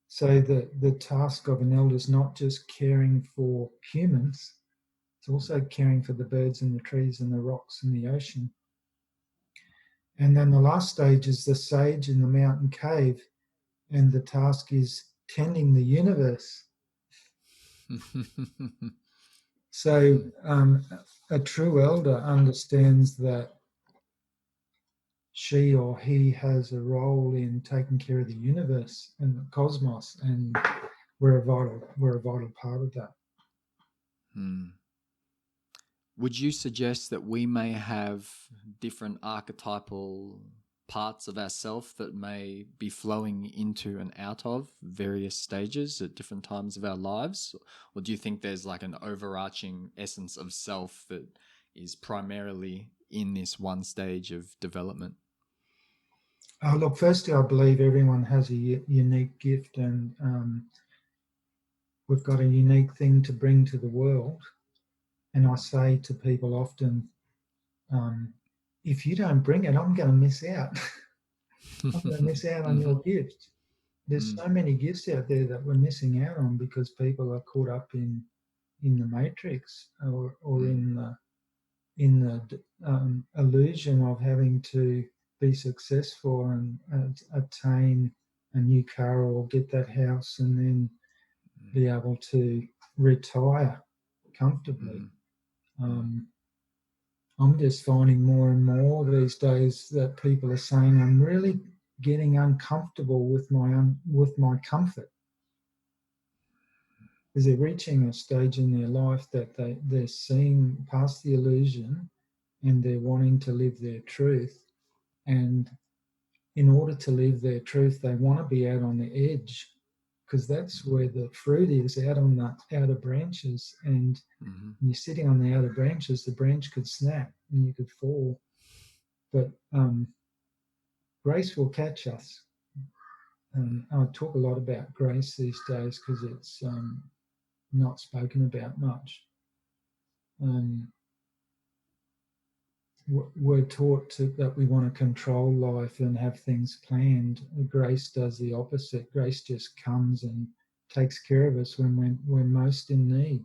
So the task of an elder is not just caring for humans, it's also caring for the birds and the trees and the rocks and the ocean. And then the last stage is the sage in the mountain cave, and the task is tending the universe. So a true elder understands that she or he has a role in taking care of the universe and the cosmos, and we're a vital part of that. Would you suggest that we may have different archetypal parts of ourself that may be flowing into and out of various stages at different times of our lives? Or do you think there's like an overarching essence of self that is primarily in this one stage of development? Look, firstly, I believe everyone has a unique gift, and we've got a unique thing to bring to the world. And I say to people often, if you don't bring it, I'm going to miss out. I'm going to miss out on your gift. There's so many gifts out there that we're missing out on because people are caught up in the matrix or in the illusion of having to be successful and attain a new car or get that house and then be able to retire comfortably. I'm just finding more and more these days that people are saying, I'm really getting uncomfortable with my comfort, because they're reaching a stage in their life that they're seeing past the illusion and they're wanting to live their truth. And in order to live their truth, they want to be out on the edge, because that's where the fruit is, out on the outer branches. And when you're sitting on the outer branches, the branch could snap and you could fall. But grace will catch us. I talk a lot about grace these days because it's not spoken about much. We're taught that we want to control life and have things planned. Grace does the opposite. Grace just comes and takes care of us when we're most in need.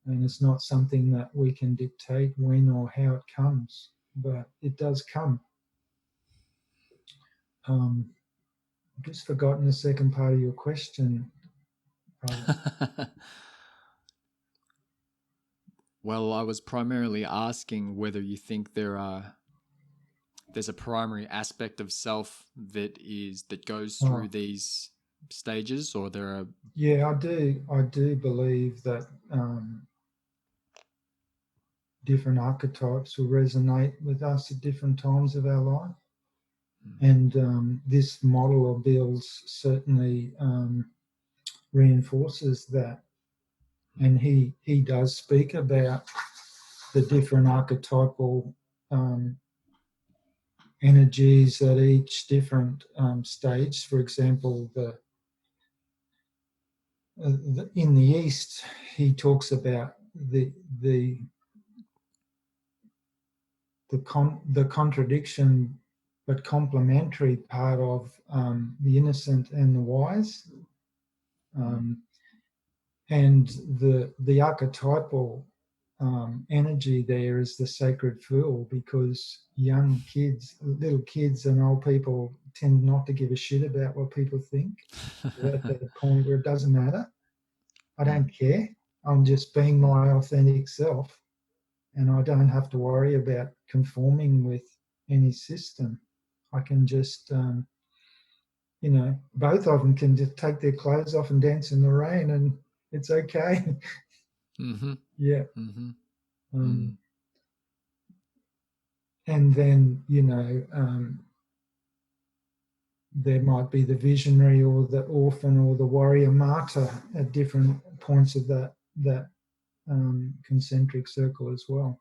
And it's not something that we can dictate when or how it comes, but it does come. I've just forgotten the second part of your question. Well, I was primarily asking whether you think there's a primary aspect of self that goes through these stages, or there are... Yeah, I do believe that different archetypes will resonate with us at different times of our life. And this model of Bill's certainly reinforces that. And he does speak about the different archetypal energies at each different stage. For example, in the East, he talks about the contradiction but complementary part of the innocent and the wise. And the archetypal energy there is the sacred fool, because young kids, little kids and old people tend not to give a shit about what people think. They're at the point where it doesn't matter. I don't care. I'm just being my authentic self, and I don't have to worry about conforming with any system. I can just, both of them can just take their clothes off and dance in the rain, and it's okay. Yeah. And then, there might be the visionary or the orphan or the warrior martyr at different points of that concentric circle as well.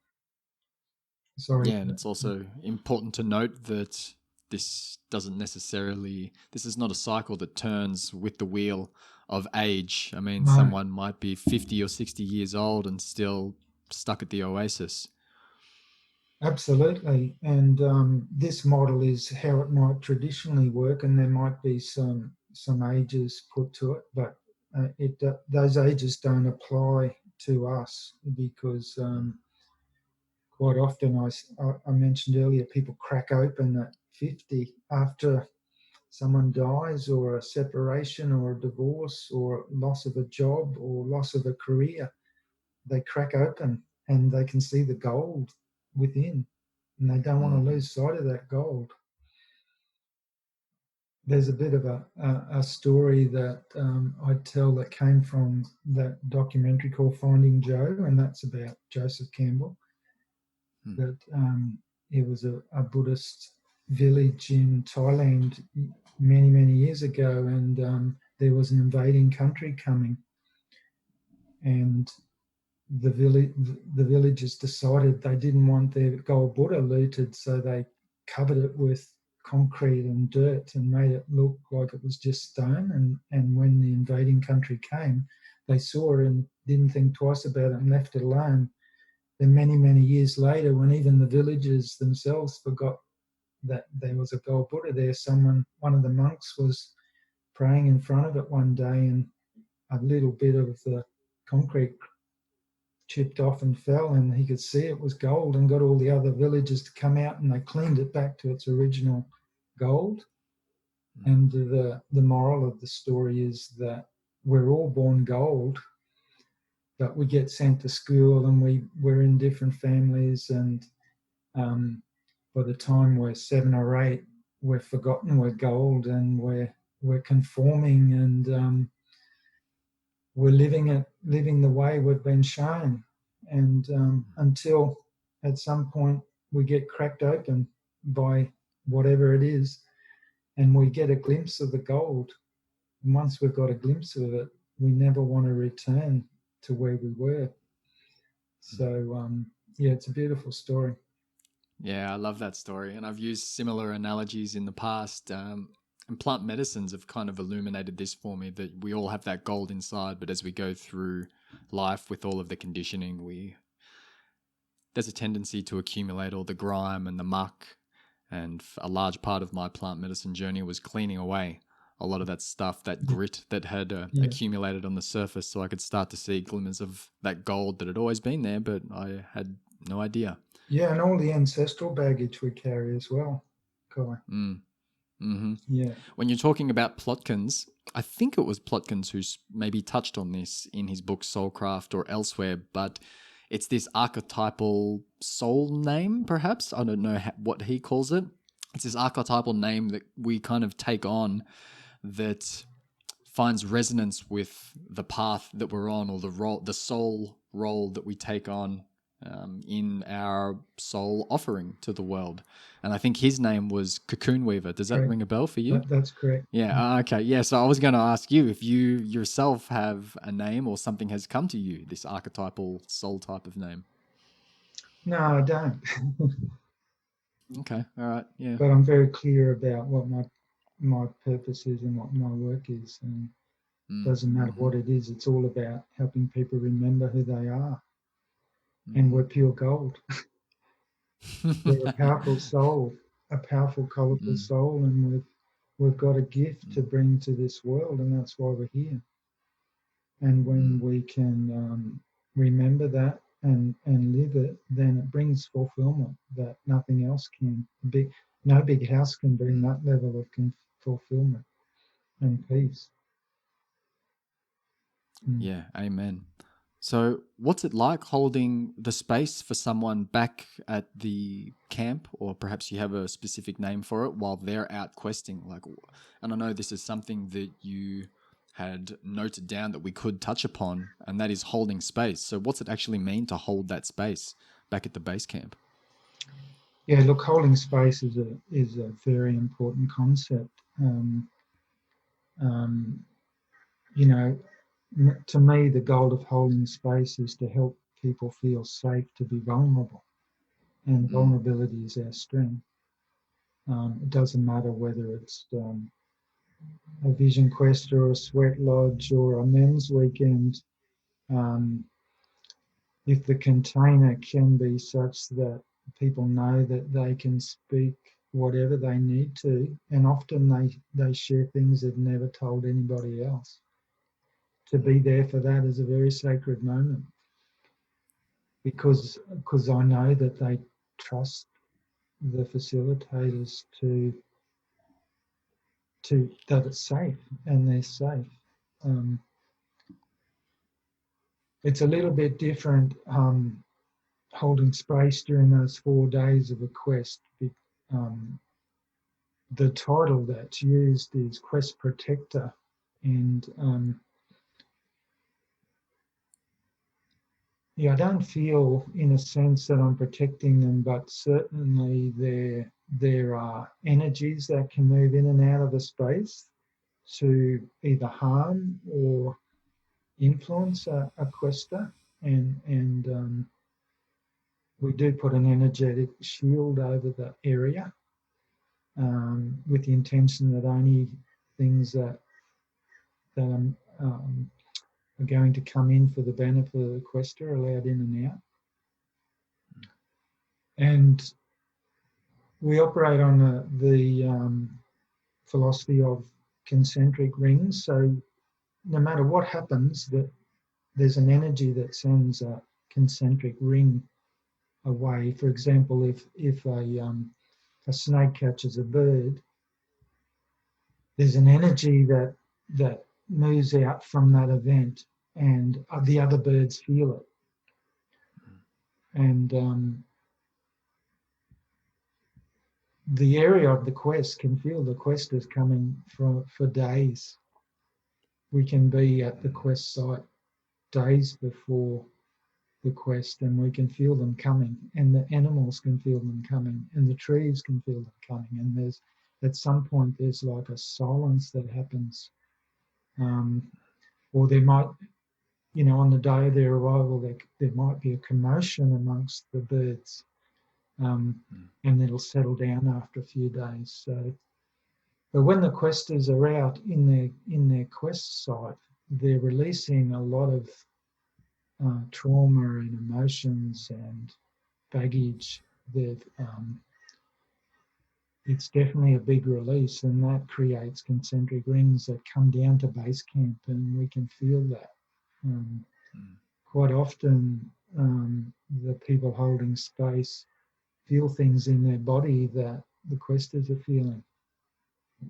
Sorry. Yeah, and it's also important to note that this is not a cycle that turns with the wheel of age. I mean, someone might be 50 or 60 years old and still stuck at the oasis. Absolutely. And this model is how it might traditionally work, and there might be some ages put to it, but those ages don't apply to us, because quite often, I mentioned earlier, people crack open at 50 after someone dies, or a separation, or a divorce, or loss of a job, or loss of a career. They crack open and they can see the gold within. and they don't want to lose sight of that gold. There's a bit of a story that I tell that came from that documentary called Finding Joe, and that's about Joseph Campbell. That it was a Buddhist village in Thailand many, many years ago, and there was an invading country coming, and the villagers decided they didn't want their gold Buddha looted, so they covered it with concrete and dirt and made it look like it was just stone. And when the invading country came, they saw it and didn't think twice about it and left it alone. Then many, many years later, when even the villagers themselves forgot that there was a gold Buddha there, one of the monks was praying in front of it one day, and a little bit of the concrete chipped off and fell, and he could see it was gold, and got all the other villagers to come out, and they cleaned it back to its original gold. And the moral of the story is that we're all born gold, but we get sent to school, and we're in different families, and by the time we're 7 or 8, we're forgotten we're gold, and we're conforming, and we're living the way we've been shown, and until at some point we get cracked open by whatever it is, and we get a glimpse of the gold. And once we've got a glimpse of it, we never want to return to where we were. So yeah, it's a beautiful story. Yeah, I love that story, and I've used similar analogies in the past. And plant medicines have kind of illuminated this for me, that we all have that gold inside, but as we go through life with all of the conditioning, there's a tendency to accumulate all the grime and the muck. And a large part of my plant medicine journey was cleaning away a lot of that stuff, that grit that had accumulated on the surface, so I could start to see glimmers of that gold that had always been there, but I had no idea. Yeah, and all the ancestral baggage we carry as well, Kai. Mm-hmm. Yeah. When you're talking about Plotkins, I think it was Plotkins who's maybe touched on this in his book Soulcraft or elsewhere, but it's this archetypal soul name, perhaps. I don't know what he calls it. It's this archetypal name that we kind of take on that finds resonance with the path that we're on, or the soul role that we take on in our soul offering to the world. And I think his name was Cocoon Weaver. Does that ring a bell for you? That's correct. Yeah. Okay. Yeah. So I was going to ask you if you yourself have a name or something has come to you, this archetypal soul type of name. No, I don't. Okay. All right. Yeah. But I'm very clear about what my purpose is and what my work is, and it doesn't matter what it is. It's all about helping people remember who they are, and we're pure gold. We're a powerful soul, a powerful, colourful soul, and we've got a gift to bring to this world, and that's why we're here. And when we can remember that and live it, then it brings fulfillment that nothing else can. No big house can bring that level of fulfillment and peace. Yeah, amen. So what's it like holding the space for someone back at the camp, or perhaps you have a specific name for it, while they're out questing? And I know this is something that you had noted down that we could touch upon, and that is holding space. So what's it actually mean to hold that space back at the base camp? Yeah, look, holding space is a very important concept. You know, to me, the goal of holding space is to help people feel safe to be vulnerable, and vulnerability is our strength. It doesn't matter whether it's a vision quest or a sweat lodge or a men's weekend. If the container can be such that people know that they can speak whatever they need to, and often they share things they've never told anybody else. To be there for that is a very sacred moment, because I know that they trust the facilitators to that it's safe, and they're safe. It's a little bit different holding space during those 4 days of a quest. The title that's used is Quest Protector, and I don't feel in a sense that I'm protecting them, but certainly there are energies that can move in and out of the space to either harm or influence a quester, and we do put an energetic shield over the area with the intention that only things that are going to come in for the benefit of the quester are allowed in and out. And we operate on the philosophy of concentric rings. So no matter what happens, there's an energy that sends a concentric ring away. For example, if a snake catches a bird, there's an energy that moves out from that event, and the other birds feel it. And the area of the quest can feel the questers coming for days. We can be at the quest site days before the quest, and we can feel them coming, and the animals can feel them coming, and the trees can feel them coming, and there's at some point there's like a silence that happens, or there might, on the day of their arrival, there might be a commotion amongst the birds, and it'll settle down after a few days. So, but when the questers are out in their quest site, they're releasing a lot of trauma and emotions and baggage. It's definitely a big release, and that creates concentric rings that come down to base camp, and we can feel that. Quite often, the people holding space feel things in their body that the questers are feeling.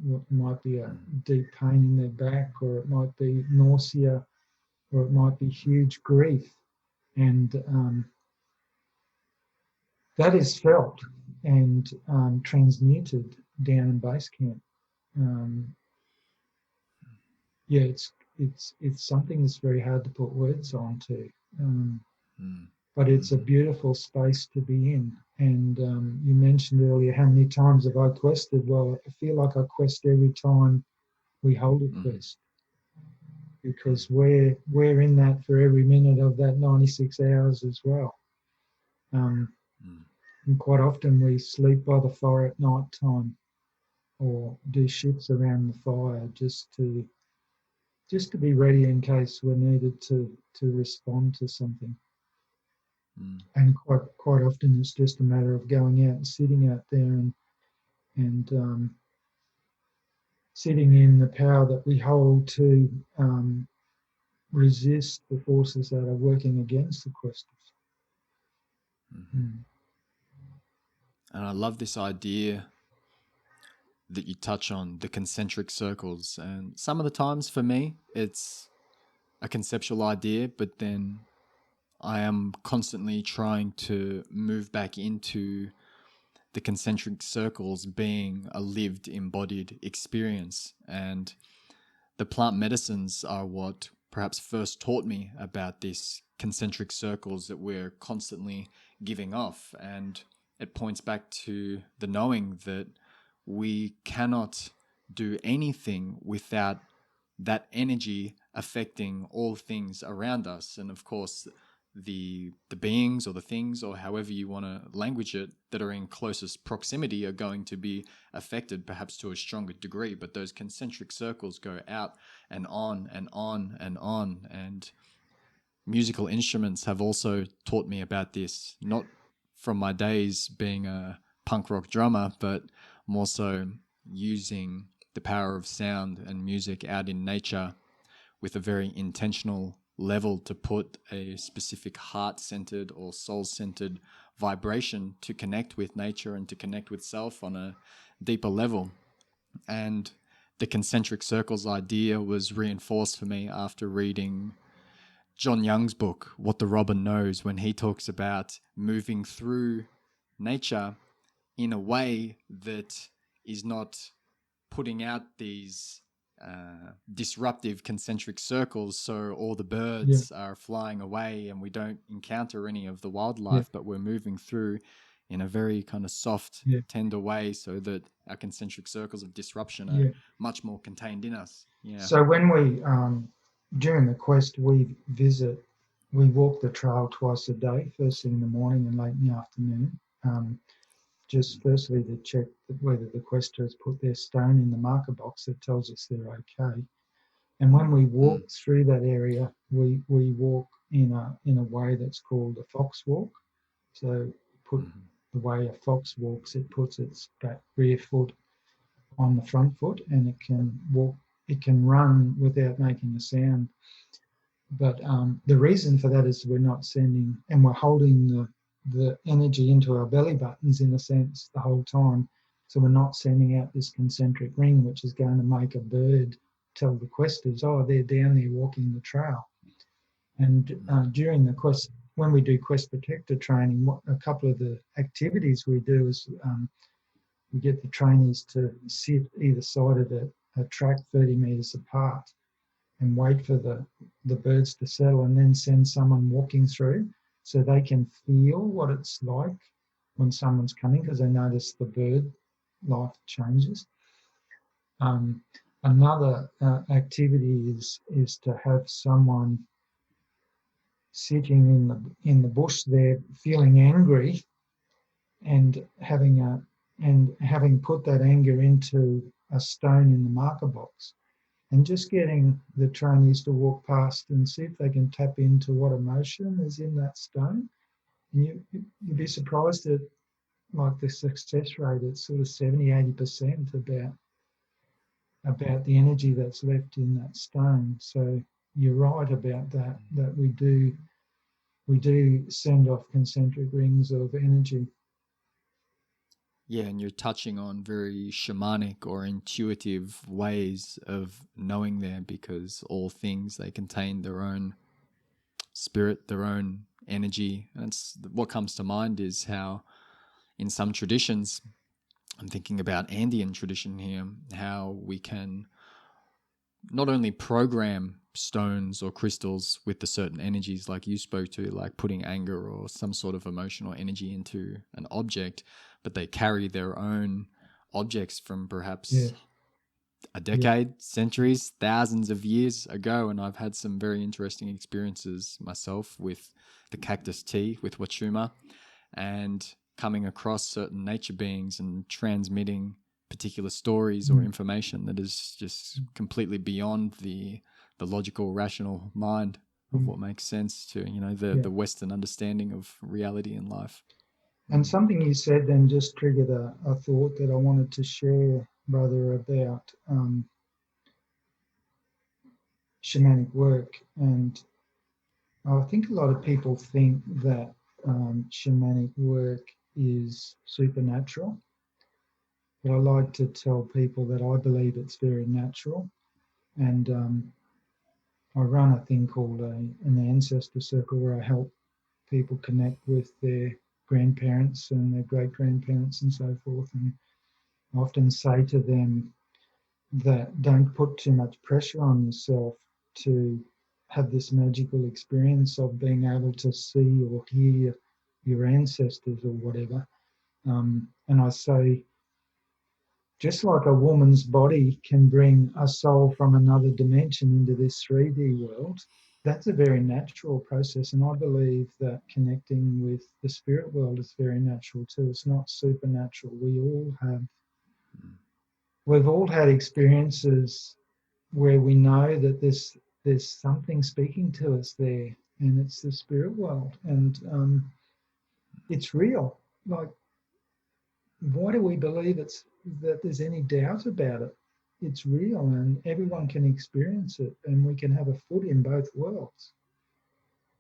It might be a deep pain in their back, or it might be nausea, or it might be huge grief. And that is felt and transmuted down in base camp. It's something that's very hard to put words onto, but it's a beautiful space to be in. And you mentioned earlier, how many times have I quested? Well, I feel like I quest every time we hold a quest, because we're in that for every minute of that 96 hours as well. And quite often we sleep by the fire at night time, or do shifts around the fire just to be ready in case we're needed to respond to something. And quite often it's just a matter of going out and sitting out there and sitting in the power that we hold to resist the forces that are working against the questers. And I love this idea that you touch on, the concentric circles. And some of the times for me, it's a conceptual idea, but then I am constantly trying to move back into the concentric circles being a lived, embodied experience. And the plant medicines are what perhaps first taught me about these concentric circles that we're constantly giving off. And it points back to the knowing that we cannot do anything without that energy affecting all things around us. And of course, the beings or the things, or however you want to language it, that are in closest proximity are going to be affected perhaps to a stronger degree. But those concentric circles go out and on and on and on. And musical instruments have also taught me about this, not from my days being a punk rock drummer, but more so using the power of sound and music out in nature with a very intentional level to put a specific heart-centered or soul-centered vibration to connect with nature and to connect with self on a deeper level. And the concentric circles idea was reinforced for me after reading John Young's book, What the Robin Knows, when he talks about moving through nature in a way that is not putting out these disruptive concentric circles, so all the birds are flying away and we don't encounter any of the wildlife, but we're moving through in a very kind of soft, tender way, so that our concentric circles of disruption are much more contained in us. So when we during the quest we walk the trail twice a day, first thing in the morning and late in the afternoon, just firstly to check whether the quester has put their stone in the marker box that tells us they're okay. And when we walk through that area, we walk in a way that's called a fox walk. So put the way a fox walks, it puts its back rear foot on the front foot, and it can run without making a sound. But the reason for that is we're not sending, and we're holding the energy into our belly buttons in a sense the whole time. So we're not sending out this concentric ring, which is going to make a bird tell the questers, oh, they're down there walking the trail. And during the quest, when we do quest protector training, a couple of the activities we do is we get the trainees to sit either side of a track 30 metres apart and wait for the birds to settle, and then send someone walking through so they can feel what it's like when someone's coming, because they notice the bird life changes. Another activity is to have someone sitting in the bush there feeling angry and having put that anger into a stone in the marker box, and just getting the trainees to walk past and see if they can tap into what emotion is in that stone. And you'd be surprised at like the success rate. It's sort of 70-80% about the energy that's left in that stone. So you're right about that we do send off concentric rings of energy. Yeah, and you're touching on very shamanic or intuitive ways of knowing there, because all things, they contain their own spirit, their own energy. And it's, what comes to mind is how in some traditions, I'm thinking about Andean tradition here, how we can not only program stones or crystals with the certain energies like you spoke to, like putting anger or some sort of emotional energy into an object, but they carry their own objects from perhaps a decade, centuries, thousands of years ago. And I've had some very interesting experiences myself with the cactus tea, with Wachuma, and coming across certain nature beings and transmitting particular stories or information that is just completely beyond the logical, rational mind of what makes sense to, the Western understanding of reality and life. And something you said then just triggered a thought that I wanted to share, brother, about shamanic work. And I think a lot of people think that shamanic work is supernatural. But I like to tell people that I believe it's very natural. And I run a thing called an Ancestor circle, where I help people connect with their grandparents and their great-grandparents and so forth. And I often say to them that don't put too much pressure on yourself to have this magical experience of being able to see or hear your ancestors or whatever. And I say, just like a woman's body can bring a soul from another dimension into this 3D world, that's a very natural process. And I believe that connecting with the spirit world is very natural too. It's not supernatural. We've all had experiences where we know that there's something speaking to us there, and it's the spirit world, and it's real. Like, why do we believe that there's any doubt about it? It's real, and everyone can experience it, and we can have a foot in both worlds.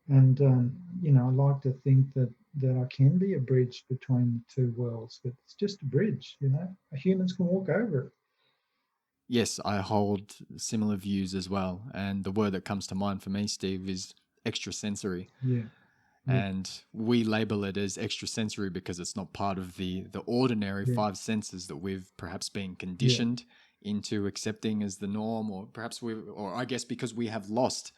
And I like to think that I can be a bridge between the two worlds, but it's just a bridge. Humans can walk over it. Yes, I hold similar views as well. And the word that comes to mind for me, Steve, is extrasensory. Yeah. And we label it as extrasensory because it's not part of the ordinary five senses that we've perhaps been conditioned into accepting as the norm, or perhaps or I guess because we have lost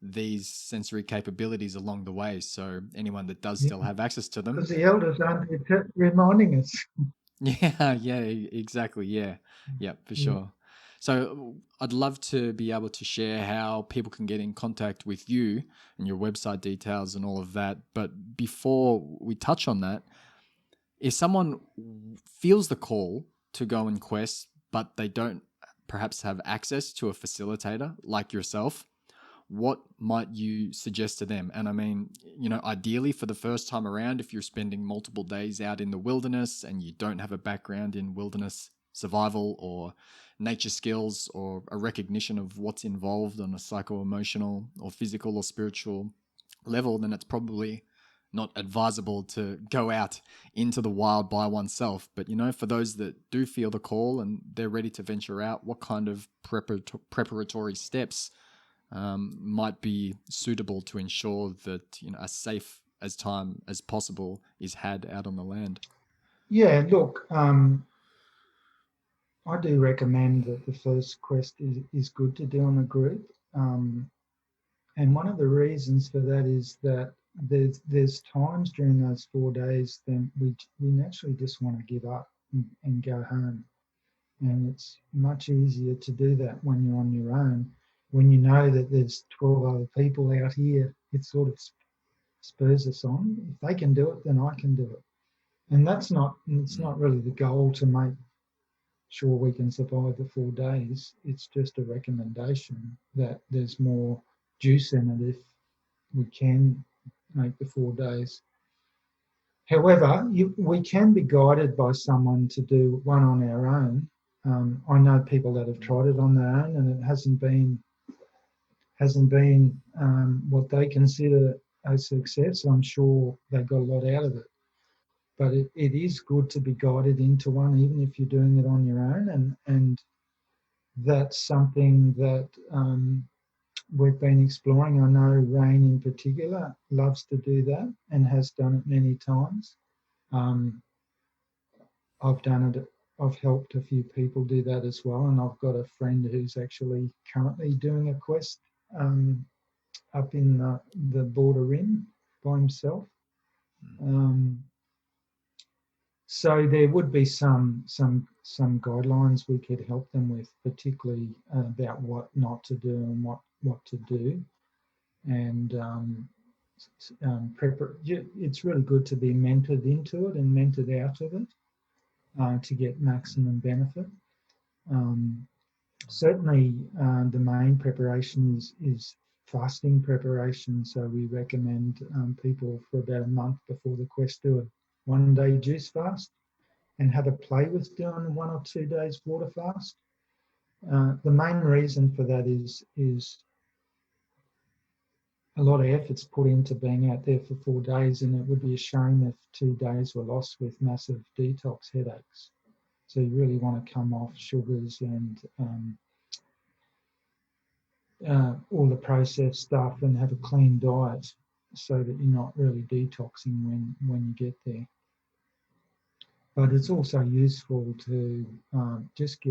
these sensory capabilities along the way. So anyone that does still have access to them. Because the elders aren't reminding us. Yeah, exactly. Yeah, for sure. So I'd love to be able to share how people can get in contact with you and your website details and all of that. But before we touch on that, if someone feels the call to go and quest, but they don't perhaps have access to a facilitator like yourself, what might you suggest to them? And I mean, ideally for the first time around, if you're spending multiple days out in the wilderness and you don't have a background in wilderness survival or nature skills or a recognition of what's involved on a psycho-emotional or physical or spiritual level, then it's probably not advisable to go out into the wild by oneself. But, for those that do feel the call and they're ready to venture out, what kind of preparatory steps might be suitable to ensure that as safe as time as possible is had out on the land? Yeah, look, I do recommend that the first quest is good to do in a group, and one of the reasons for that is that there's times during those 4 days then we naturally just want to give up and go home, and it's much easier to do that when you're on your own. When you know that there's 12 other people out here, it sort of spurs us on. If they can do it, then I can do it. And it's not really the goal to make sure we can survive the 4 days. It's just a recommendation that there's more juice in it if we can make the 4 days. However, we can be guided by someone to do one on our own. I know people that have tried it on their own and it hasn't been what they consider a success. I'm sure they got a lot out of it. But it is good to be guided into one, even if you're doing it on your own. And that's something that we've been exploring. I know Rain in particular loves to do that and has done it many times. I've done it. I've helped a few people do that as well. And I've got a friend who's actually currently doing a quest up in the Border Rim by himself. So there would be some guidelines we could help them with, particularly about what not to do and what to do. And it's really good to be mentored into it and mentored out of it to get maximum benefit. Certainly, the main preparation is fasting preparation. So we recommend people for about a month before the quest do a 1 day juice fast and have a play with doing 1 or 2 days water fast. The main reason for that is a lot of effort's put into being out there for 4 days, and it would be a shame if 2 days were lost with massive detox headaches. So you really want to come off sugars and all the processed stuff and have a clean diet so that you're not really detoxing when you get there. But it's also useful to just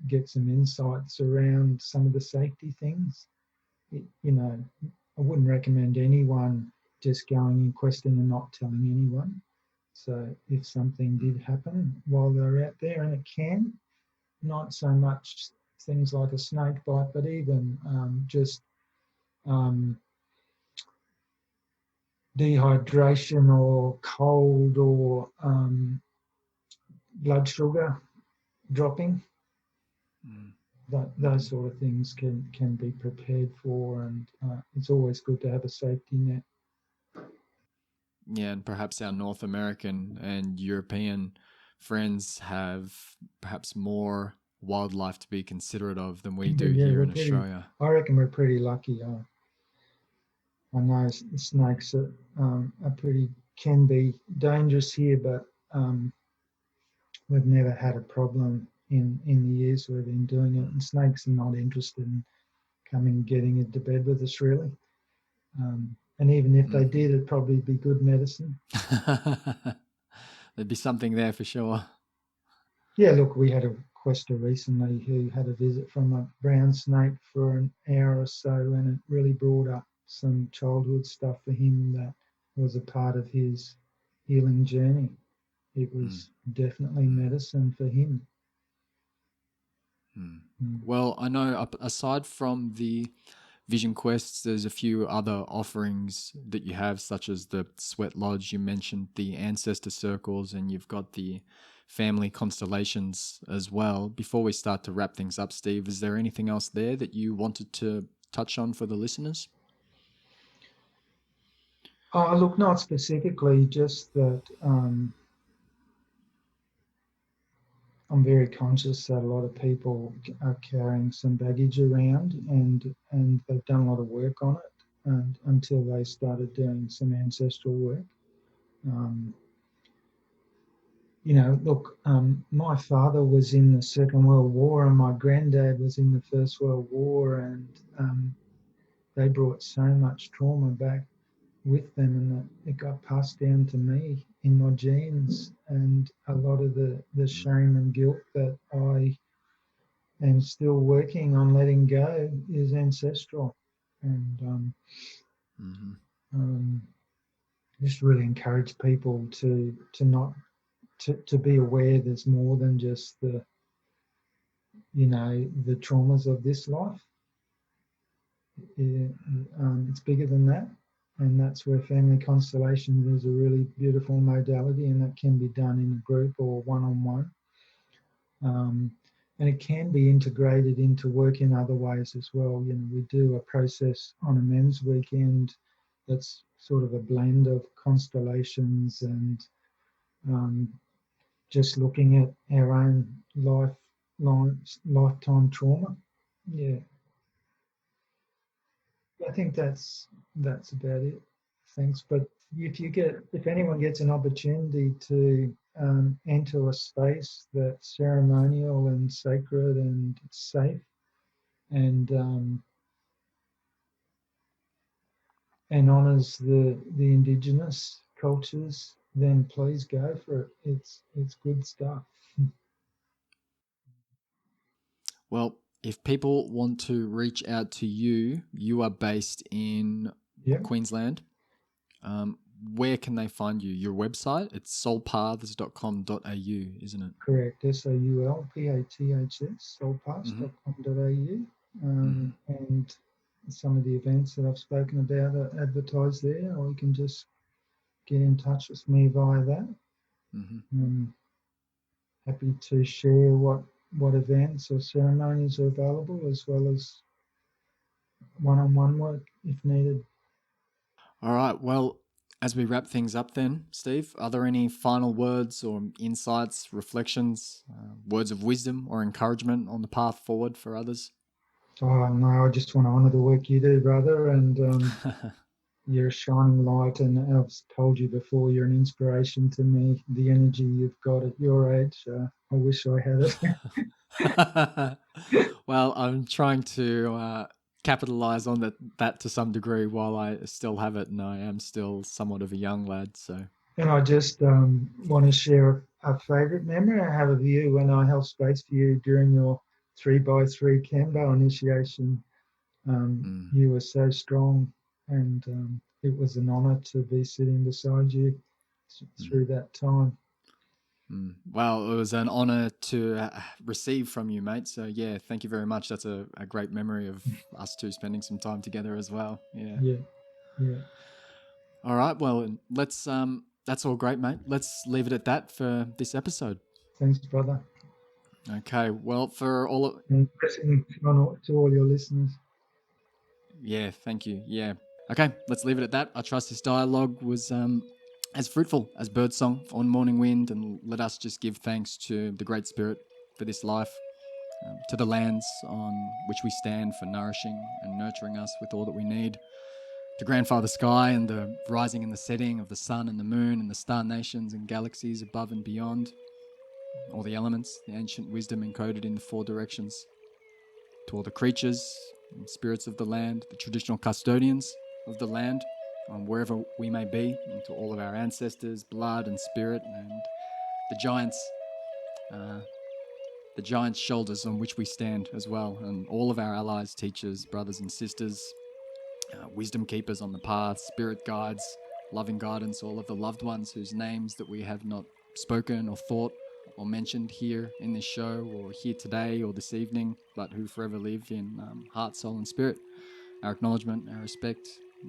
get some insights around some of the safety things. I wouldn't recommend anyone just going and questing and not telling anyone. So if something did happen while they're out there, and it can, not so much things like a snake bite, but even just dehydration or cold or blood sugar dropping. Those sort of things can be prepared for, and it's always good to have a safety net. Yeah, and perhaps our North American and European friends have perhaps more wildlife to be considerate of than we do here in Australia. I reckon we're pretty lucky. I know snakes can be dangerous here, but we've never had a problem in the years we've been doing it. And snakes are not interested in getting into bed with us, really. And even if they did, it'd probably be good medicine. There'd be something there for sure. Yeah, look, we had a quester recently who had a visit from a brown snake for an hour or so, and it really brought up some childhood stuff for him that was a part of his healing journey. It was definitely medicine for him. Well, I know aside from the Vision Quests, there's a few other offerings that you have, such as the Sweat Lodge. You mentioned the Ancestor Circles, and you've got the Family Constellations as well. Before we start to wrap things up, Steve, is there anything else there that you wanted to touch on for the listeners? Oh, look, not specifically, just that I'm very conscious that a lot of people are carrying some baggage around, and they've done a lot of work on it, and until they started doing some ancestral work. Look, my father was in the Second World War, and my granddad was in the First World War, and they brought so much trauma back with them, and that it got passed down to me in my genes. And a lot of the shame and guilt that I am still working on letting go is ancestral. And just really encourage people to not to be aware there's more than just the traumas of this life. It's bigger than that, and that's where family constellations is a really beautiful modality, and that can be done in a group or one-on-one. And it can be integrated into work in other ways as well. We do a process on a men's weekend that's sort of a blend of constellations and just looking at our own lifetime trauma. Yeah, I think that's about it. Thanks. But if anyone gets an opportunity to enter a space that's ceremonial and sacred and safe, and honours the indigenous cultures, then please go for it. It's good stuff. Well, if people want to reach out to you, you are based in Queensland. Where can they find you? Your website? It's soulpaths.com.au, isn't it? Correct. SOULPATHS, soulpaths.com.au. And some of the events that I've spoken about are advertised there, or you can just get in touch with me via that. Happy to share what events or ceremonies are available, as well as one-on-one work if needed. All right. Well, as we wrap things up then, Steve, are there any final words or insights, reflections, words of wisdom or encouragement on the path forward for others? Oh, no, I just want to honour the work you do, brother, and you're a shining light, and I've told you before, you're an inspiration to me. The energy you've got at your age, I wish I had it. Well, I'm trying to capitalize on that to some degree while I still have it, and I am still somewhat of a young lad. So, and I just want to share a favourite memory I have of you when I held space for you during your 3x3 Cambo initiation. You were so strong, and it was an honour to be sitting beside you through that time. Well, it was an honour to receive from you, mate. So yeah, thank you very much. That's a great memory of us two spending some time together as well. Yeah. All right. Well, let's. That's all great, mate. Let's leave it at that for this episode. Thanks, brother. Okay. Well, for all and to all your listeners. Yeah. Thank you. Yeah. Okay. Let's leave it at that. I trust this dialogue was as fruitful as birdsong on morning wind, and let us just give thanks to the Great Spirit for this life, to the lands on which we stand for nourishing and nurturing us with all that we need, to Grandfather Sky and the rising and the setting of the sun and the moon and the star nations and galaxies above and beyond, all the elements, the ancient wisdom encoded in the four directions, to all the creatures and spirits of the land, the traditional custodians of the land, wherever we may be, and to all of our ancestors, blood and spirit, and the giants' shoulders on which we stand as well, and all of our allies, teachers, brothers and sisters, wisdom keepers on the path, spirit guides, loving guidance, all of the loved ones whose names that we have not spoken or thought or mentioned here in this show or here today or this evening, but who forever live in heart, soul and spirit. Our acknowledgement, our respect,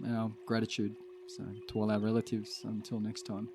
our gratitude. So to all our relatives, until next time.